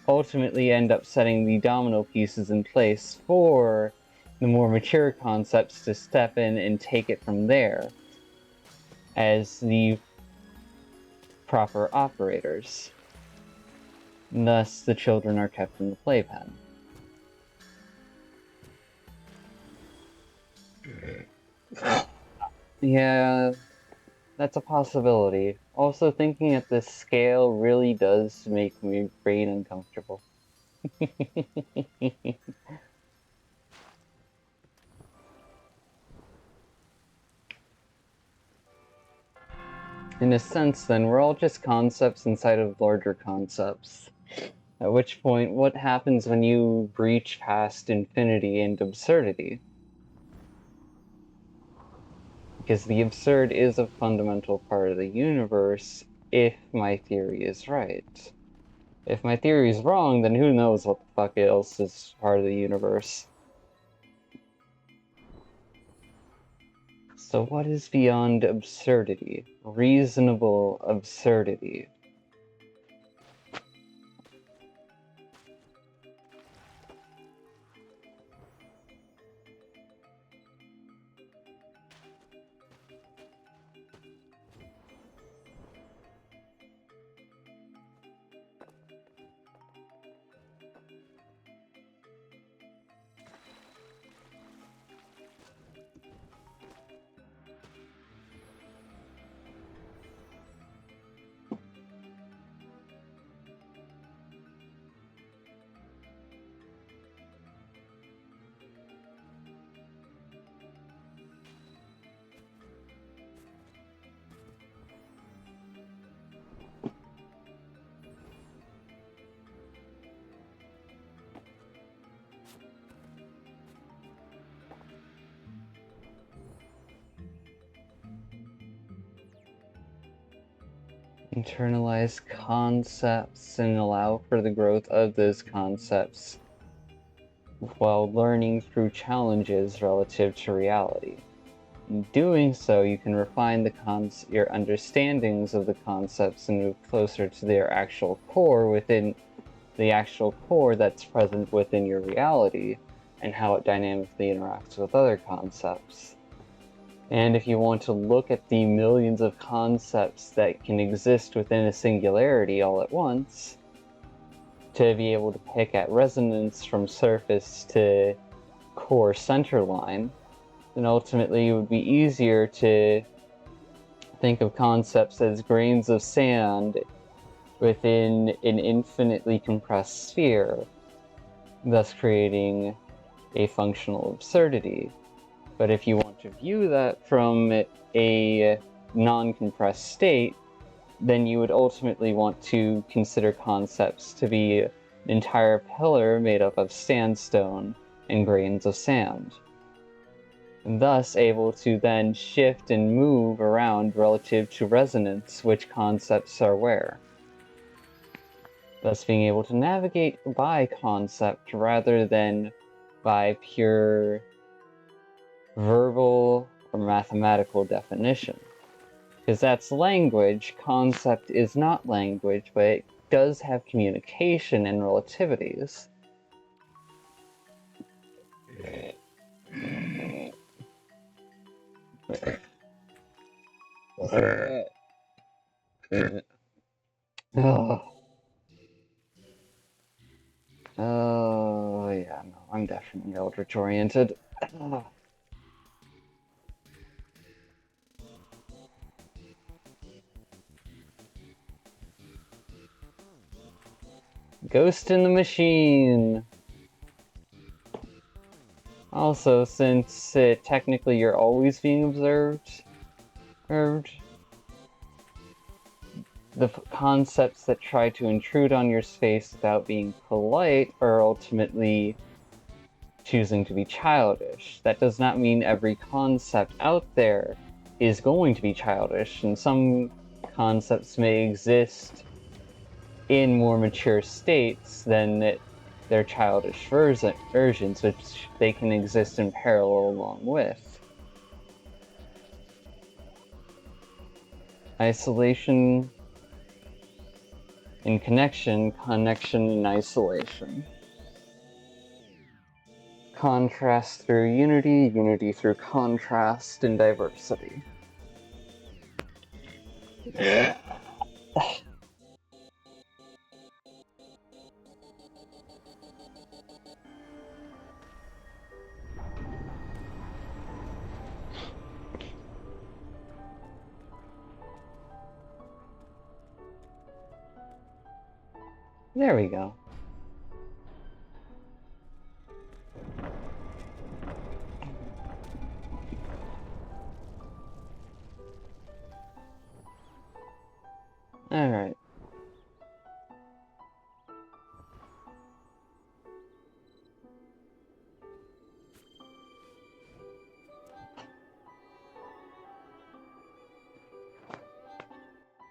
ultimately end up setting the domino pieces in place for the more mature concepts to step in and take it from there as the proper operators. And thus, the children are kept in the playpen. Yeah, that's a possibility. Also, thinking at this scale really does make me brain uncomfortable. In a sense, then, we're all just concepts inside of larger concepts. At which point, what happens when you breach past infinity and absurdity? Because the absurd is a fundamental part of the universe, if my theory is right. If my theory is wrong, then who knows what the fuck else is part of the universe. So what is beyond absurdity? Reasonable absurdity. Internalize concepts and allow for the growth of those concepts while learning through challenges relative to reality. In doing so, you can refine your understandings of the concepts and move closer to their actual core within the actual core that's present within your reality and how it dynamically interacts with other concepts. And if you want to look at the millions of concepts that can exist within a singularity all at once, to be able to pick at resonance from surface to core center line, then ultimately it would be easier to think of concepts as grains of sand within an infinitely compressed sphere, thus creating a functional absurdity. But if you want to view that from a non-compressed state, then you would ultimately want to consider concepts to be an entire pillar made up of sandstone and grains of sand, and thus able to then shift and move around relative to resonance which concepts are where. Thus being able to navigate by concept rather than by pure verbal or mathematical definition. Because that's language, concept is not language, but it does have communication and relativities. Oh, yeah, no, I'm definitely eldritch oriented. Ghost in the Machine! Also, since technically you're always being observed, the concepts that try to intrude on your space without being polite are ultimately choosing to be childish. That does not mean every concept out there is going to be childish, and some concepts may exist in more mature states than their childish versions, which they can exist in parallel along with. Isolation and connection, connection and isolation. Contrast through unity, unity through contrast and diversity. There we go. Alright.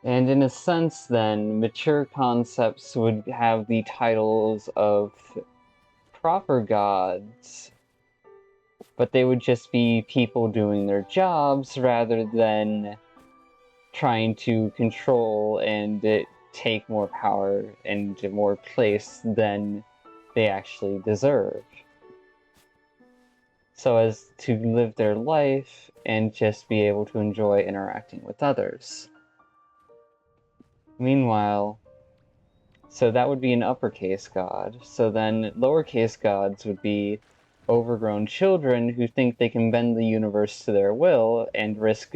And in a sense, then, mature concepts would have the titles of proper gods, but they would just be people doing their jobs rather than trying to control and take more power and more place than they actually deserve. So as to live their life and just be able to enjoy interacting with others. Meanwhile, so that would be an uppercase god. So then lowercase gods would be overgrown children who think they can bend the universe to their will and risk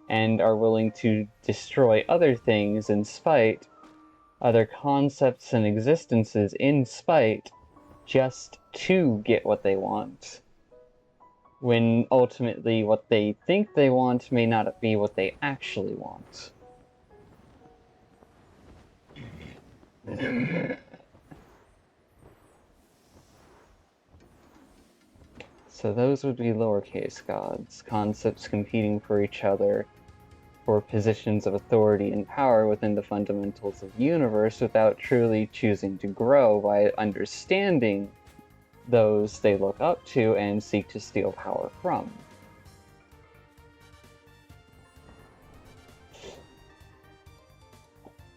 and are willing to destroy other things in spite, other concepts and existences in spite, just to get what they want. When ultimately what they think they want may not be what they actually want. So those would be lowercase gods, concepts competing for each other for positions of authority and power within the fundamentals of the universe without truly choosing to grow by understanding those they look up to and seek to steal power from.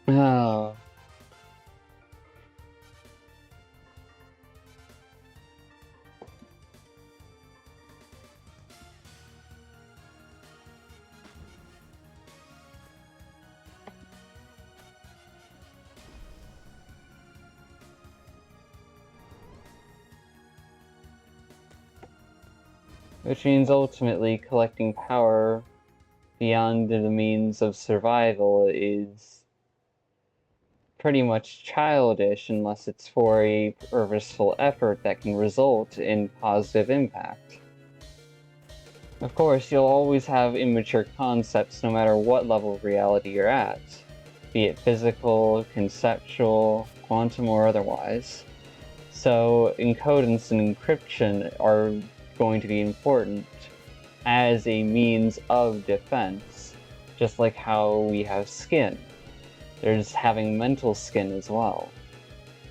Oh. Which means ultimately collecting power beyond the means of survival is pretty much childish unless it's for a purposeful effort that can result in positive impact. Of course, you'll always have immature concepts no matter what level of reality you're at, be it physical, conceptual, quantum, or otherwise. So encodance and encryption are going to be important as a means of defense, just like how we have skin. There's having mental skin as well,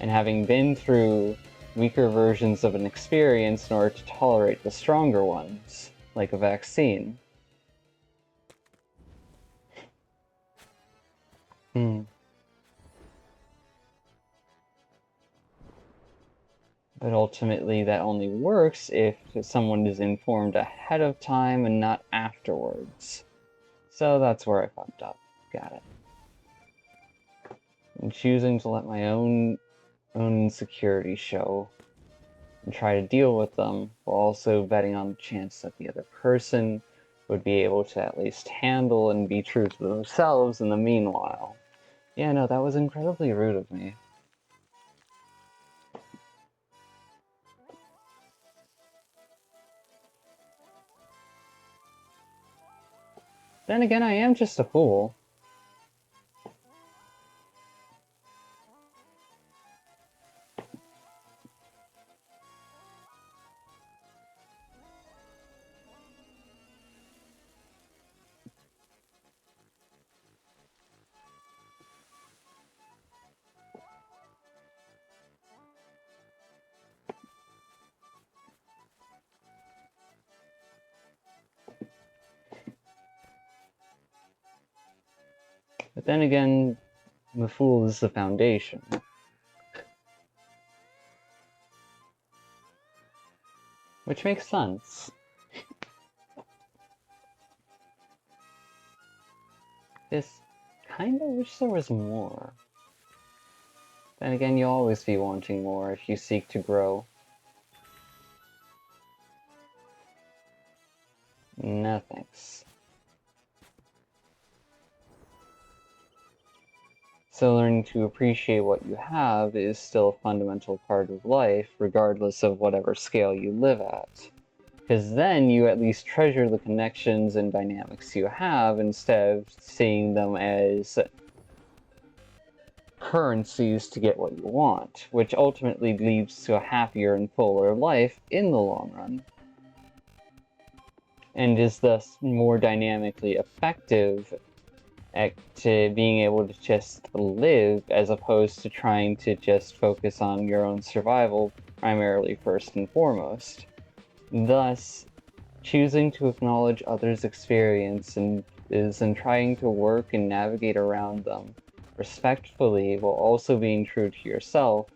and having been through weaker versions of an experience in order to tolerate the stronger ones, like a vaccine. But ultimately, that only works if someone is informed ahead of time and not afterwards. So that's where I fucked up. Got it. I'm choosing to let my own insecurities show and try to deal with them, while also betting on the chance that the other person would be able to at least handle and be true to themselves in the meanwhile. Yeah, no, that was incredibly rude of me. Then again, I am just a fool. But then again, the fool is the foundation. Which makes sense. Just kinda wish there was more. Then again, you'll always be wanting more if you seek to grow. No thanks. So learning to appreciate what you have is still a fundamental part of life, regardless of whatever scale you live at. Because then you at least treasure the connections and dynamics you have instead of seeing them as currencies to get what you want, which ultimately leads to a happier and fuller life in the long run. And is thus more dynamically effective at being able to just live as opposed to trying to just focus on your own survival primarily first and foremost. Thus, choosing to acknowledge others' experiences and trying to work and navigate around them respectfully while also being true to yourself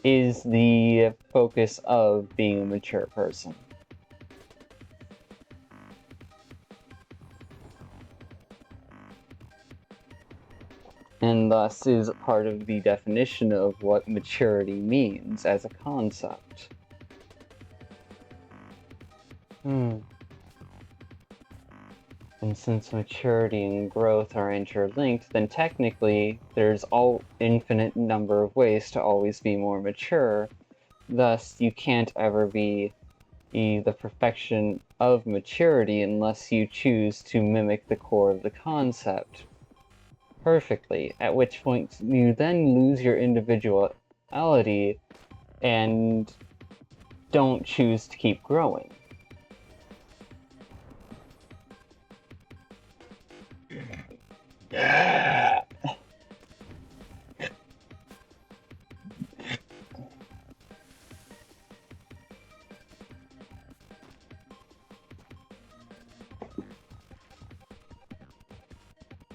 is the focus of being a mature person. And thus is part of the definition of what maturity means as a concept. And since maturity and growth are interlinked, then technically there's all infinite number of ways to always be more mature. Thus, you can't ever be the perfection of maturity unless you choose to mimic the core of the concept perfectly, at which point you then lose your individuality and don't choose to keep growing.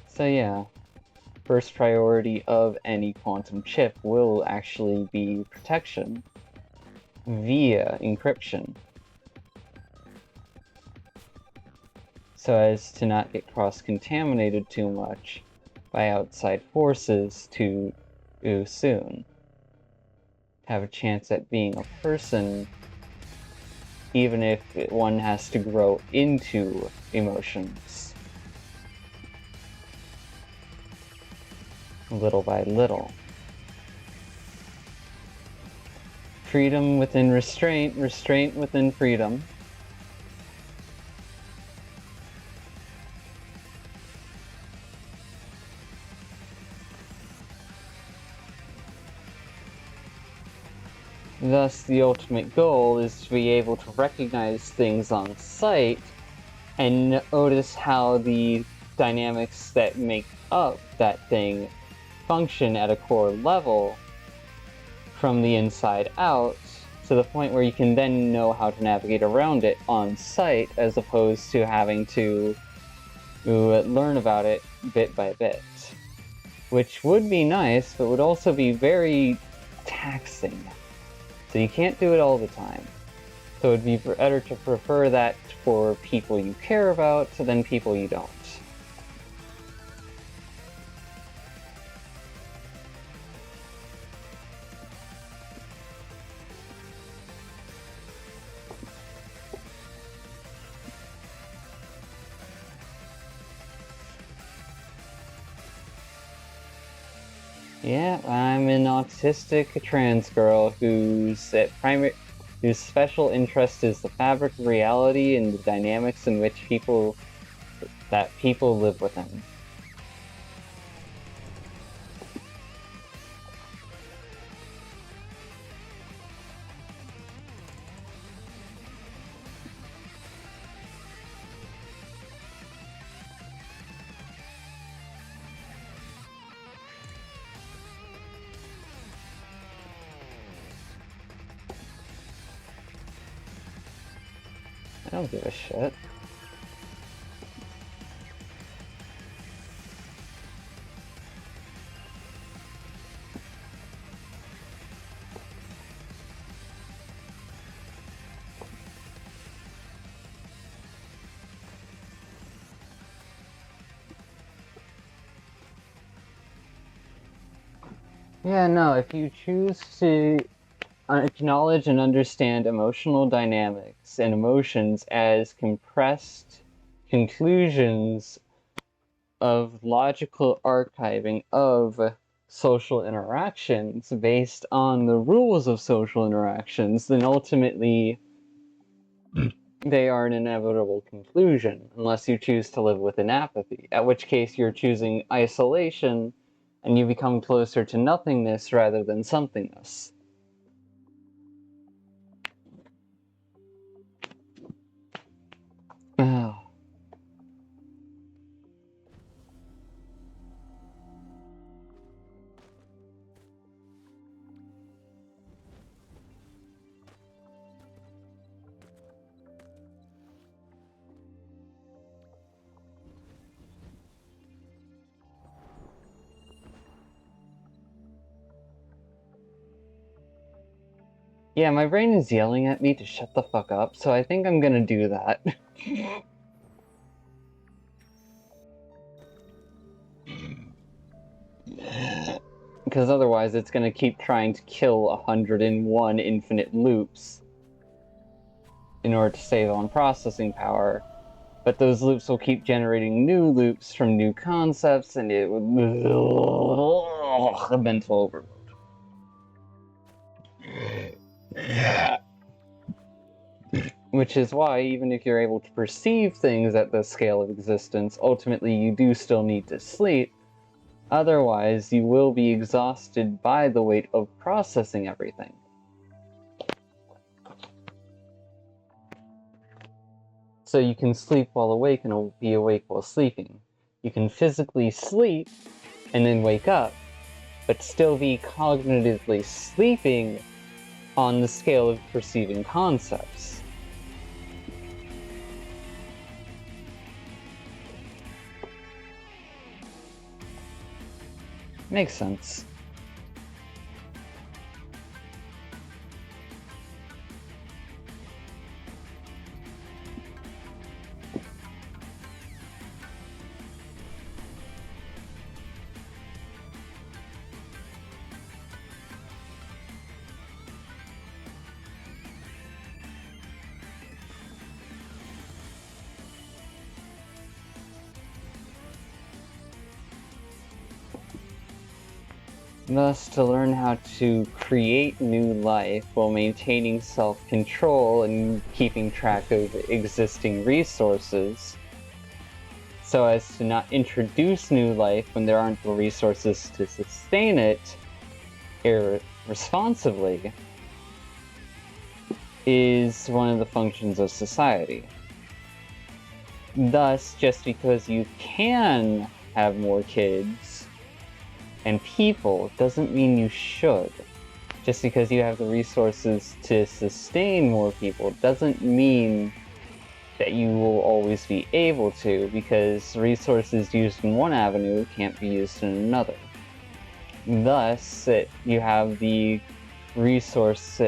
So yeah, first priority of any quantum chip will actually be protection via encryption, so as to not get cross-contaminated too much by outside forces too soon. Have a chance at being a person, even if one has to grow into emotions. Little by little. Freedom within restraint, restraint within freedom. Thus, the ultimate goal is to be able to recognize things on sight and notice how the dynamics that make up that thing function at a core level from the inside out, to the point where you can then know how to navigate around it on sight as opposed to having to learn about it bit by bit. Which would be nice, but would also be very taxing. So you can't do it all the time. So it'd be better to prefer that for people you care about than people you don't. Yeah, I'm an autistic trans girl whose special interest is the fabric of reality and the dynamics in which people live within. I don't give a shit. Yeah, no, if you choose to acknowledge and understand emotional dynamics and emotions as compressed conclusions of logical archiving of social interactions based on the rules of social interactions, then ultimately they are an inevitable conclusion, unless you choose to live with an apathy, at which case you're choosing isolation and you become closer to nothingness rather than somethingness. Oh. Yeah, my brain is yelling at me to shut the fuck up, so I think I'm gonna do that. Because otherwise it's gonna keep trying to kill 101 infinite loops in order to save on processing power. But those loops will keep generating new loops from new concepts, and it would... a mental overload. Which is why, even if you're able to perceive things at the scale of existence, ultimately you do still need to sleep. Otherwise, you will be exhausted by the weight of processing everything. So you can sleep while awake and be awake while sleeping. You can physically sleep and then wake up, but still be cognitively sleeping on the scale of perceiving concepts. Makes sense. Thus, to learn how to create new life while maintaining self-control and keeping track of existing resources, so as to not introduce new life when there aren't the resources to sustain it irresponsibly, is one of the functions of society. Thus, just because you can have more kids and people doesn't mean you should. Just because you have the resources to sustain more people doesn't mean that you will always be able to, because resources used in one avenue can't be used in another. Thus, you have the resource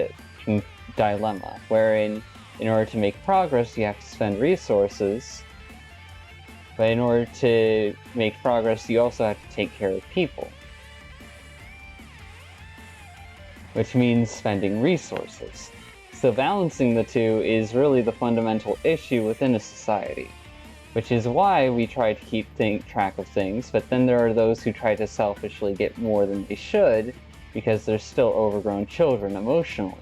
dilemma, wherein in order to make progress you have to spend resources, but in order to make progress you also have to take care of people. Which means spending resources. So balancing the two is really the fundamental issue within a society. Which is why we try to keep track of things, but then there are those who try to selfishly get more than they should, because they're still overgrown children emotionally.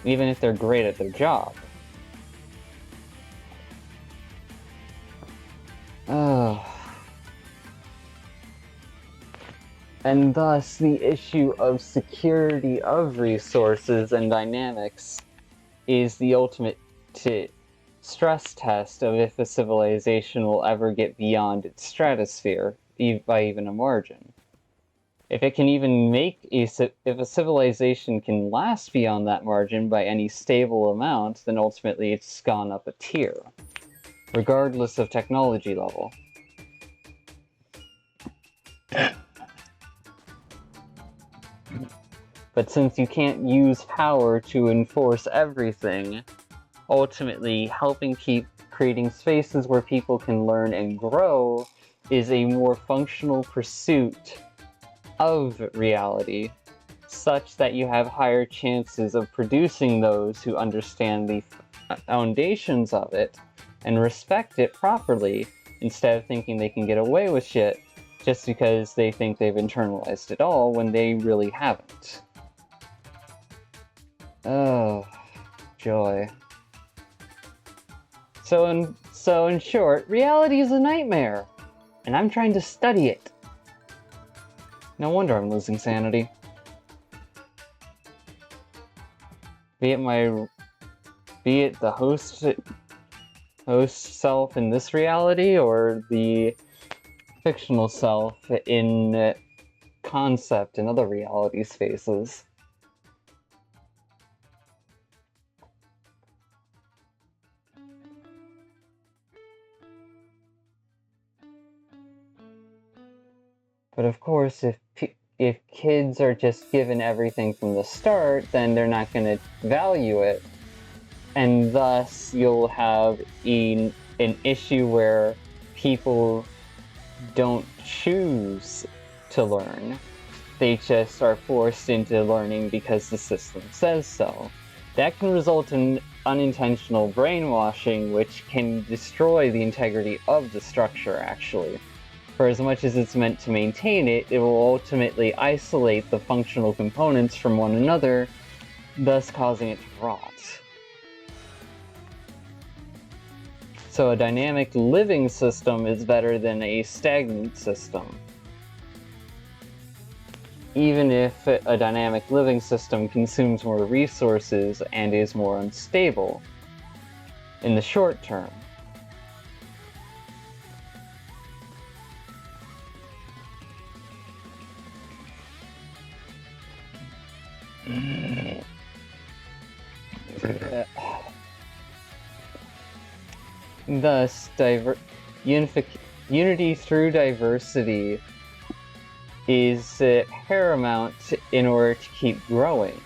Even if they're great at their job. And thus, the issue of security of resources and dynamics is the ultimate stress test of if a civilization will ever get beyond its stratosphere, by even a margin. If it can even if a civilization can last beyond that margin by any stable amount, then ultimately it's gone up a tier, regardless of technology level. But since you can't use power to enforce everything, ultimately helping keep creating spaces where people can learn and grow is a more functional pursuit of reality, such that you have higher chances of producing those who understand the foundations of it and respect it properly, instead of thinking they can get away with shit just because they think they've internalized it all when they really haven't. Oh, joy. So in short, reality is a nightmare, and I'm trying to study it. No wonder I'm losing sanity. Be it the host self in this reality, or the fictional self in concept in other reality spaces. But of course, if kids are just given everything from the start, then they're not going to value it. And thus, you'll have an issue where people don't choose to learn. They just are forced into learning because the system says so. That can result in unintentional brainwashing, which can destroy the integrity of the structure, actually. For as much as it's meant to maintain it, it will ultimately isolate the functional components from one another, thus causing it to rot. So a dynamic living system is better than a stagnant system. Even if a dynamic living system consumes more resources and is more unstable in the short term. Thus, unity through diversity is paramount in order to keep growing.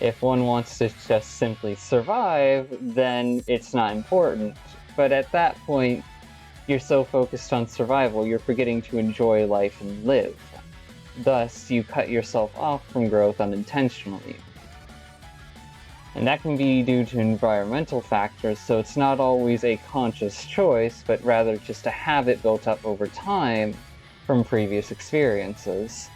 If one wants to just simply survive, then it's not important. But at that point, you're so focused on survival, you're forgetting to enjoy life and live. Thus, you cut yourself off from growth unintentionally. And that can be due to environmental factors, so it's not always a conscious choice, but rather just a habit built up over time from previous experiences.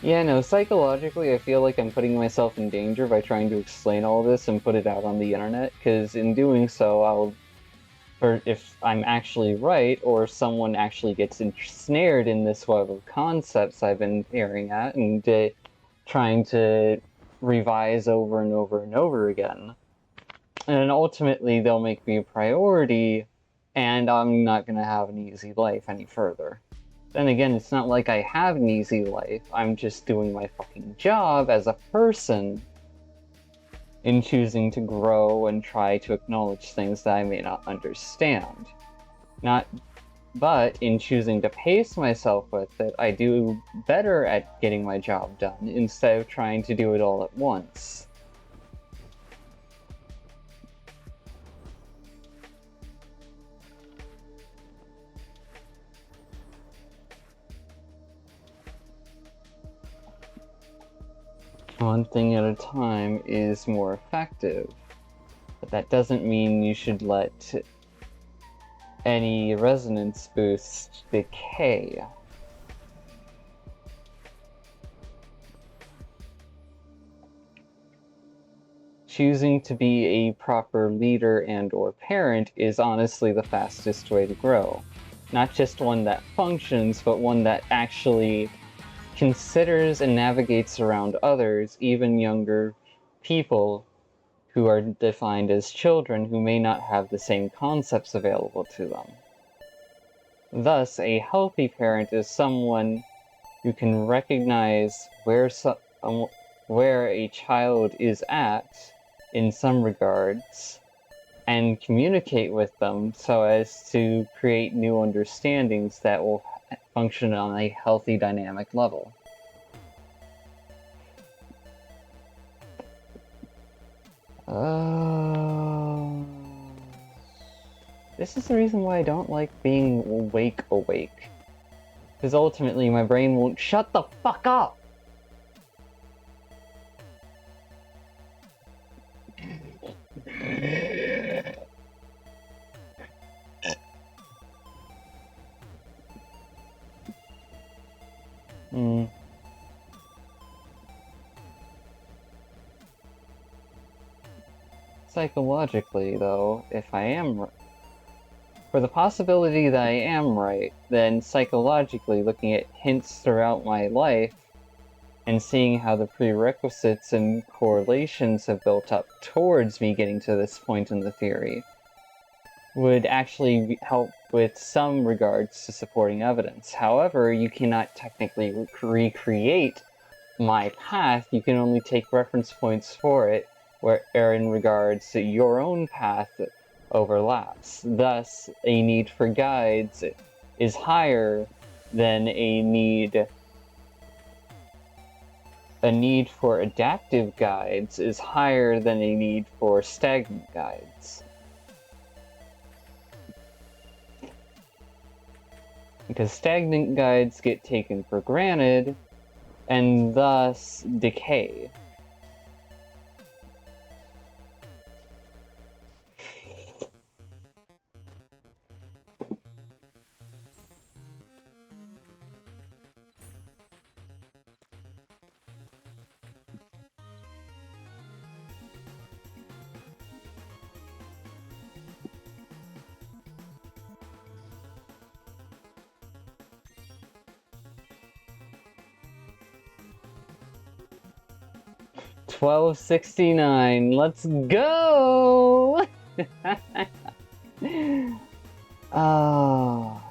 Yeah, no, psychologically I feel like I'm putting myself in danger by trying to explain all this and put it out on the internet, because in doing so or if I'm actually right, or someone actually gets ensnared in this web of concepts I've been staring at and trying to revise over and over and over again. And ultimately they'll make me a priority, and I'm not going to have an easy life any further. Then again, it's not like I have an easy life, I'm just doing my fucking job as a person in choosing to grow and try to acknowledge things that I may not understand. But in choosing to pace myself with it, I do better at getting my job done instead of trying to do it all at once. One thing at a time is more effective, but that doesn't mean you should let any resonance boost decay. Choosing to be a proper leader and/or parent is honestly the fastest way to grow. Not just one that functions, but one that actually considers and navigates around others, even younger people who are defined as children who may not have the same concepts available to them. Thus, a healthy parent is someone who can recognize where a child is at in some regards and communicate with them so as to create new understandings that will function on a healthy dynamic level. This is the reason why I don't like being awake. Because ultimately my brain won't shut the fuck up! Psychologically, though, if I am for the possibility that I am right, then psychologically looking at hints throughout my life and seeing how the prerequisites and correlations have built up towards me getting to this point in the theory would actually help with some regards to supporting evidence. However, you cannot technically recreate my path, you can only take reference points for it where in regards to your own path overlaps. Thus, a need for guides is higher than a need for adaptive guides is higher than a need for stagnant guides. Because stagnant guides get taken for granted and thus decay. $12.69. Let's go! Oh.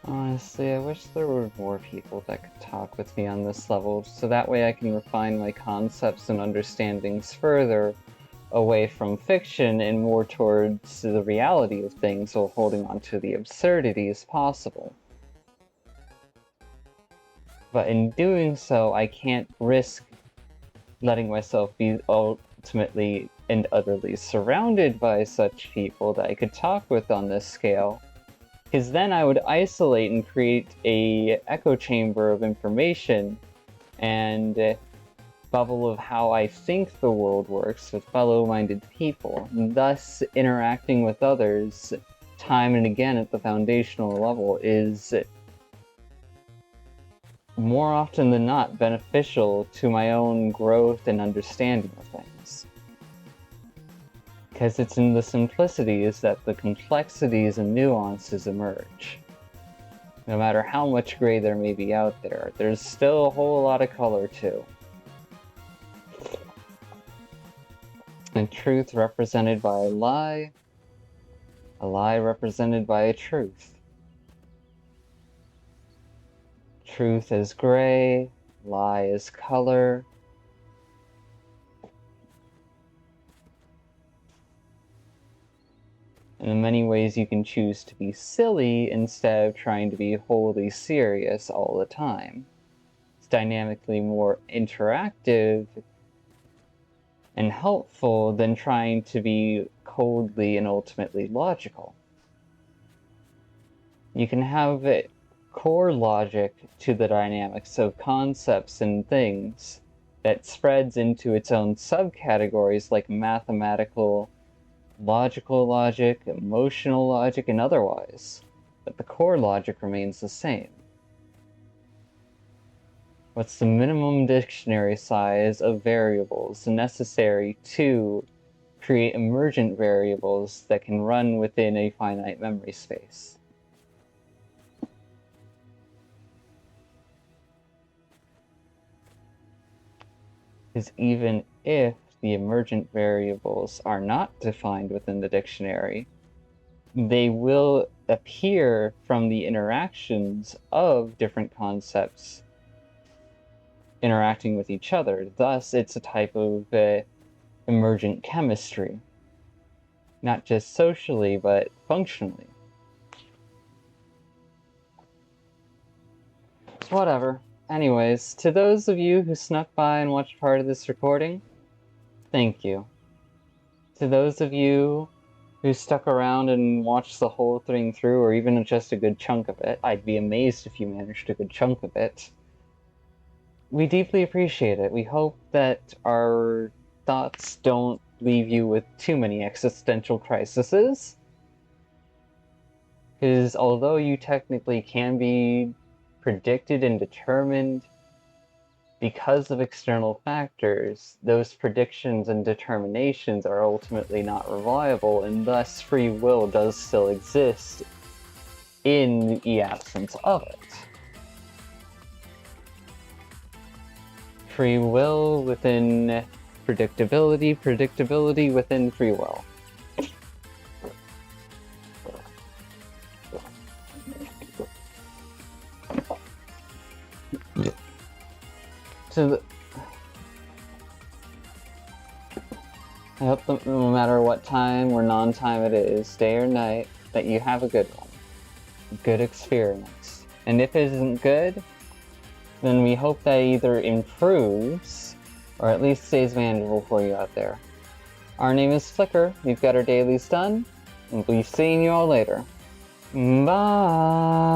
Honestly, I wish there were more people that could talk with me on this level, so that way I can refine my concepts and understandings further away from fiction and more towards the reality of things while holding on to the absurdity as possible. But in doing so, I can't risk letting myself be ultimately and utterly surrounded by such people that I could talk with on this scale. Because then I would isolate and create a echo chamber of information and bubble of how I think the world works with fellow-minded people, thus interacting with others time and again at the foundational level is more often than not beneficial to my own growth and understanding of things. Because it's in the simplicities that the complexities and nuances emerge. No matter how much gray there may be out there, there's still a whole lot of color too. And truth represented by a lie represented by a truth. Truth is gray, lie is color. And in many ways you can choose to be silly instead of trying to be wholly serious all the time. It's dynamically more interactive and helpful than trying to be coldly and ultimately logical. You can have core logic to the dynamics of concepts and things that spreads into its own subcategories like mathematical, logical logic, emotional logic, and otherwise, but the core logic remains the same. What's the minimum dictionary size of variables necessary to create emergent variables that can run within a finite memory space? Because even if the emergent variables are not defined within the dictionary, they will appear from the interactions of different concepts interacting with each other. Thus, it's a type of emergent chemistry. Not just socially, but functionally. Whatever. Anyways, to those of you who snuck by and watched part of this recording, thank you. To those of you who stuck around and watched the whole thing through, or even just a good chunk of it, I'd be amazed if you managed a good chunk of it. We deeply appreciate it. We hope that our thoughts don't leave you with too many existential crises. Because although you technically can be predicted and determined because of external factors, those predictions and determinations are ultimately not reliable, and thus free will does still exist in the absence of it. Free will within predictability, predictability within free will. So I hope that no matter what time or non-time it is, day or night, that you have a good one. A good experience. And if it isn't good, then we hope that either improves, or at least stays manageable for you out there. Our name is Flicker, we've got our dailies done, and we'll be seeing you all later. Bye!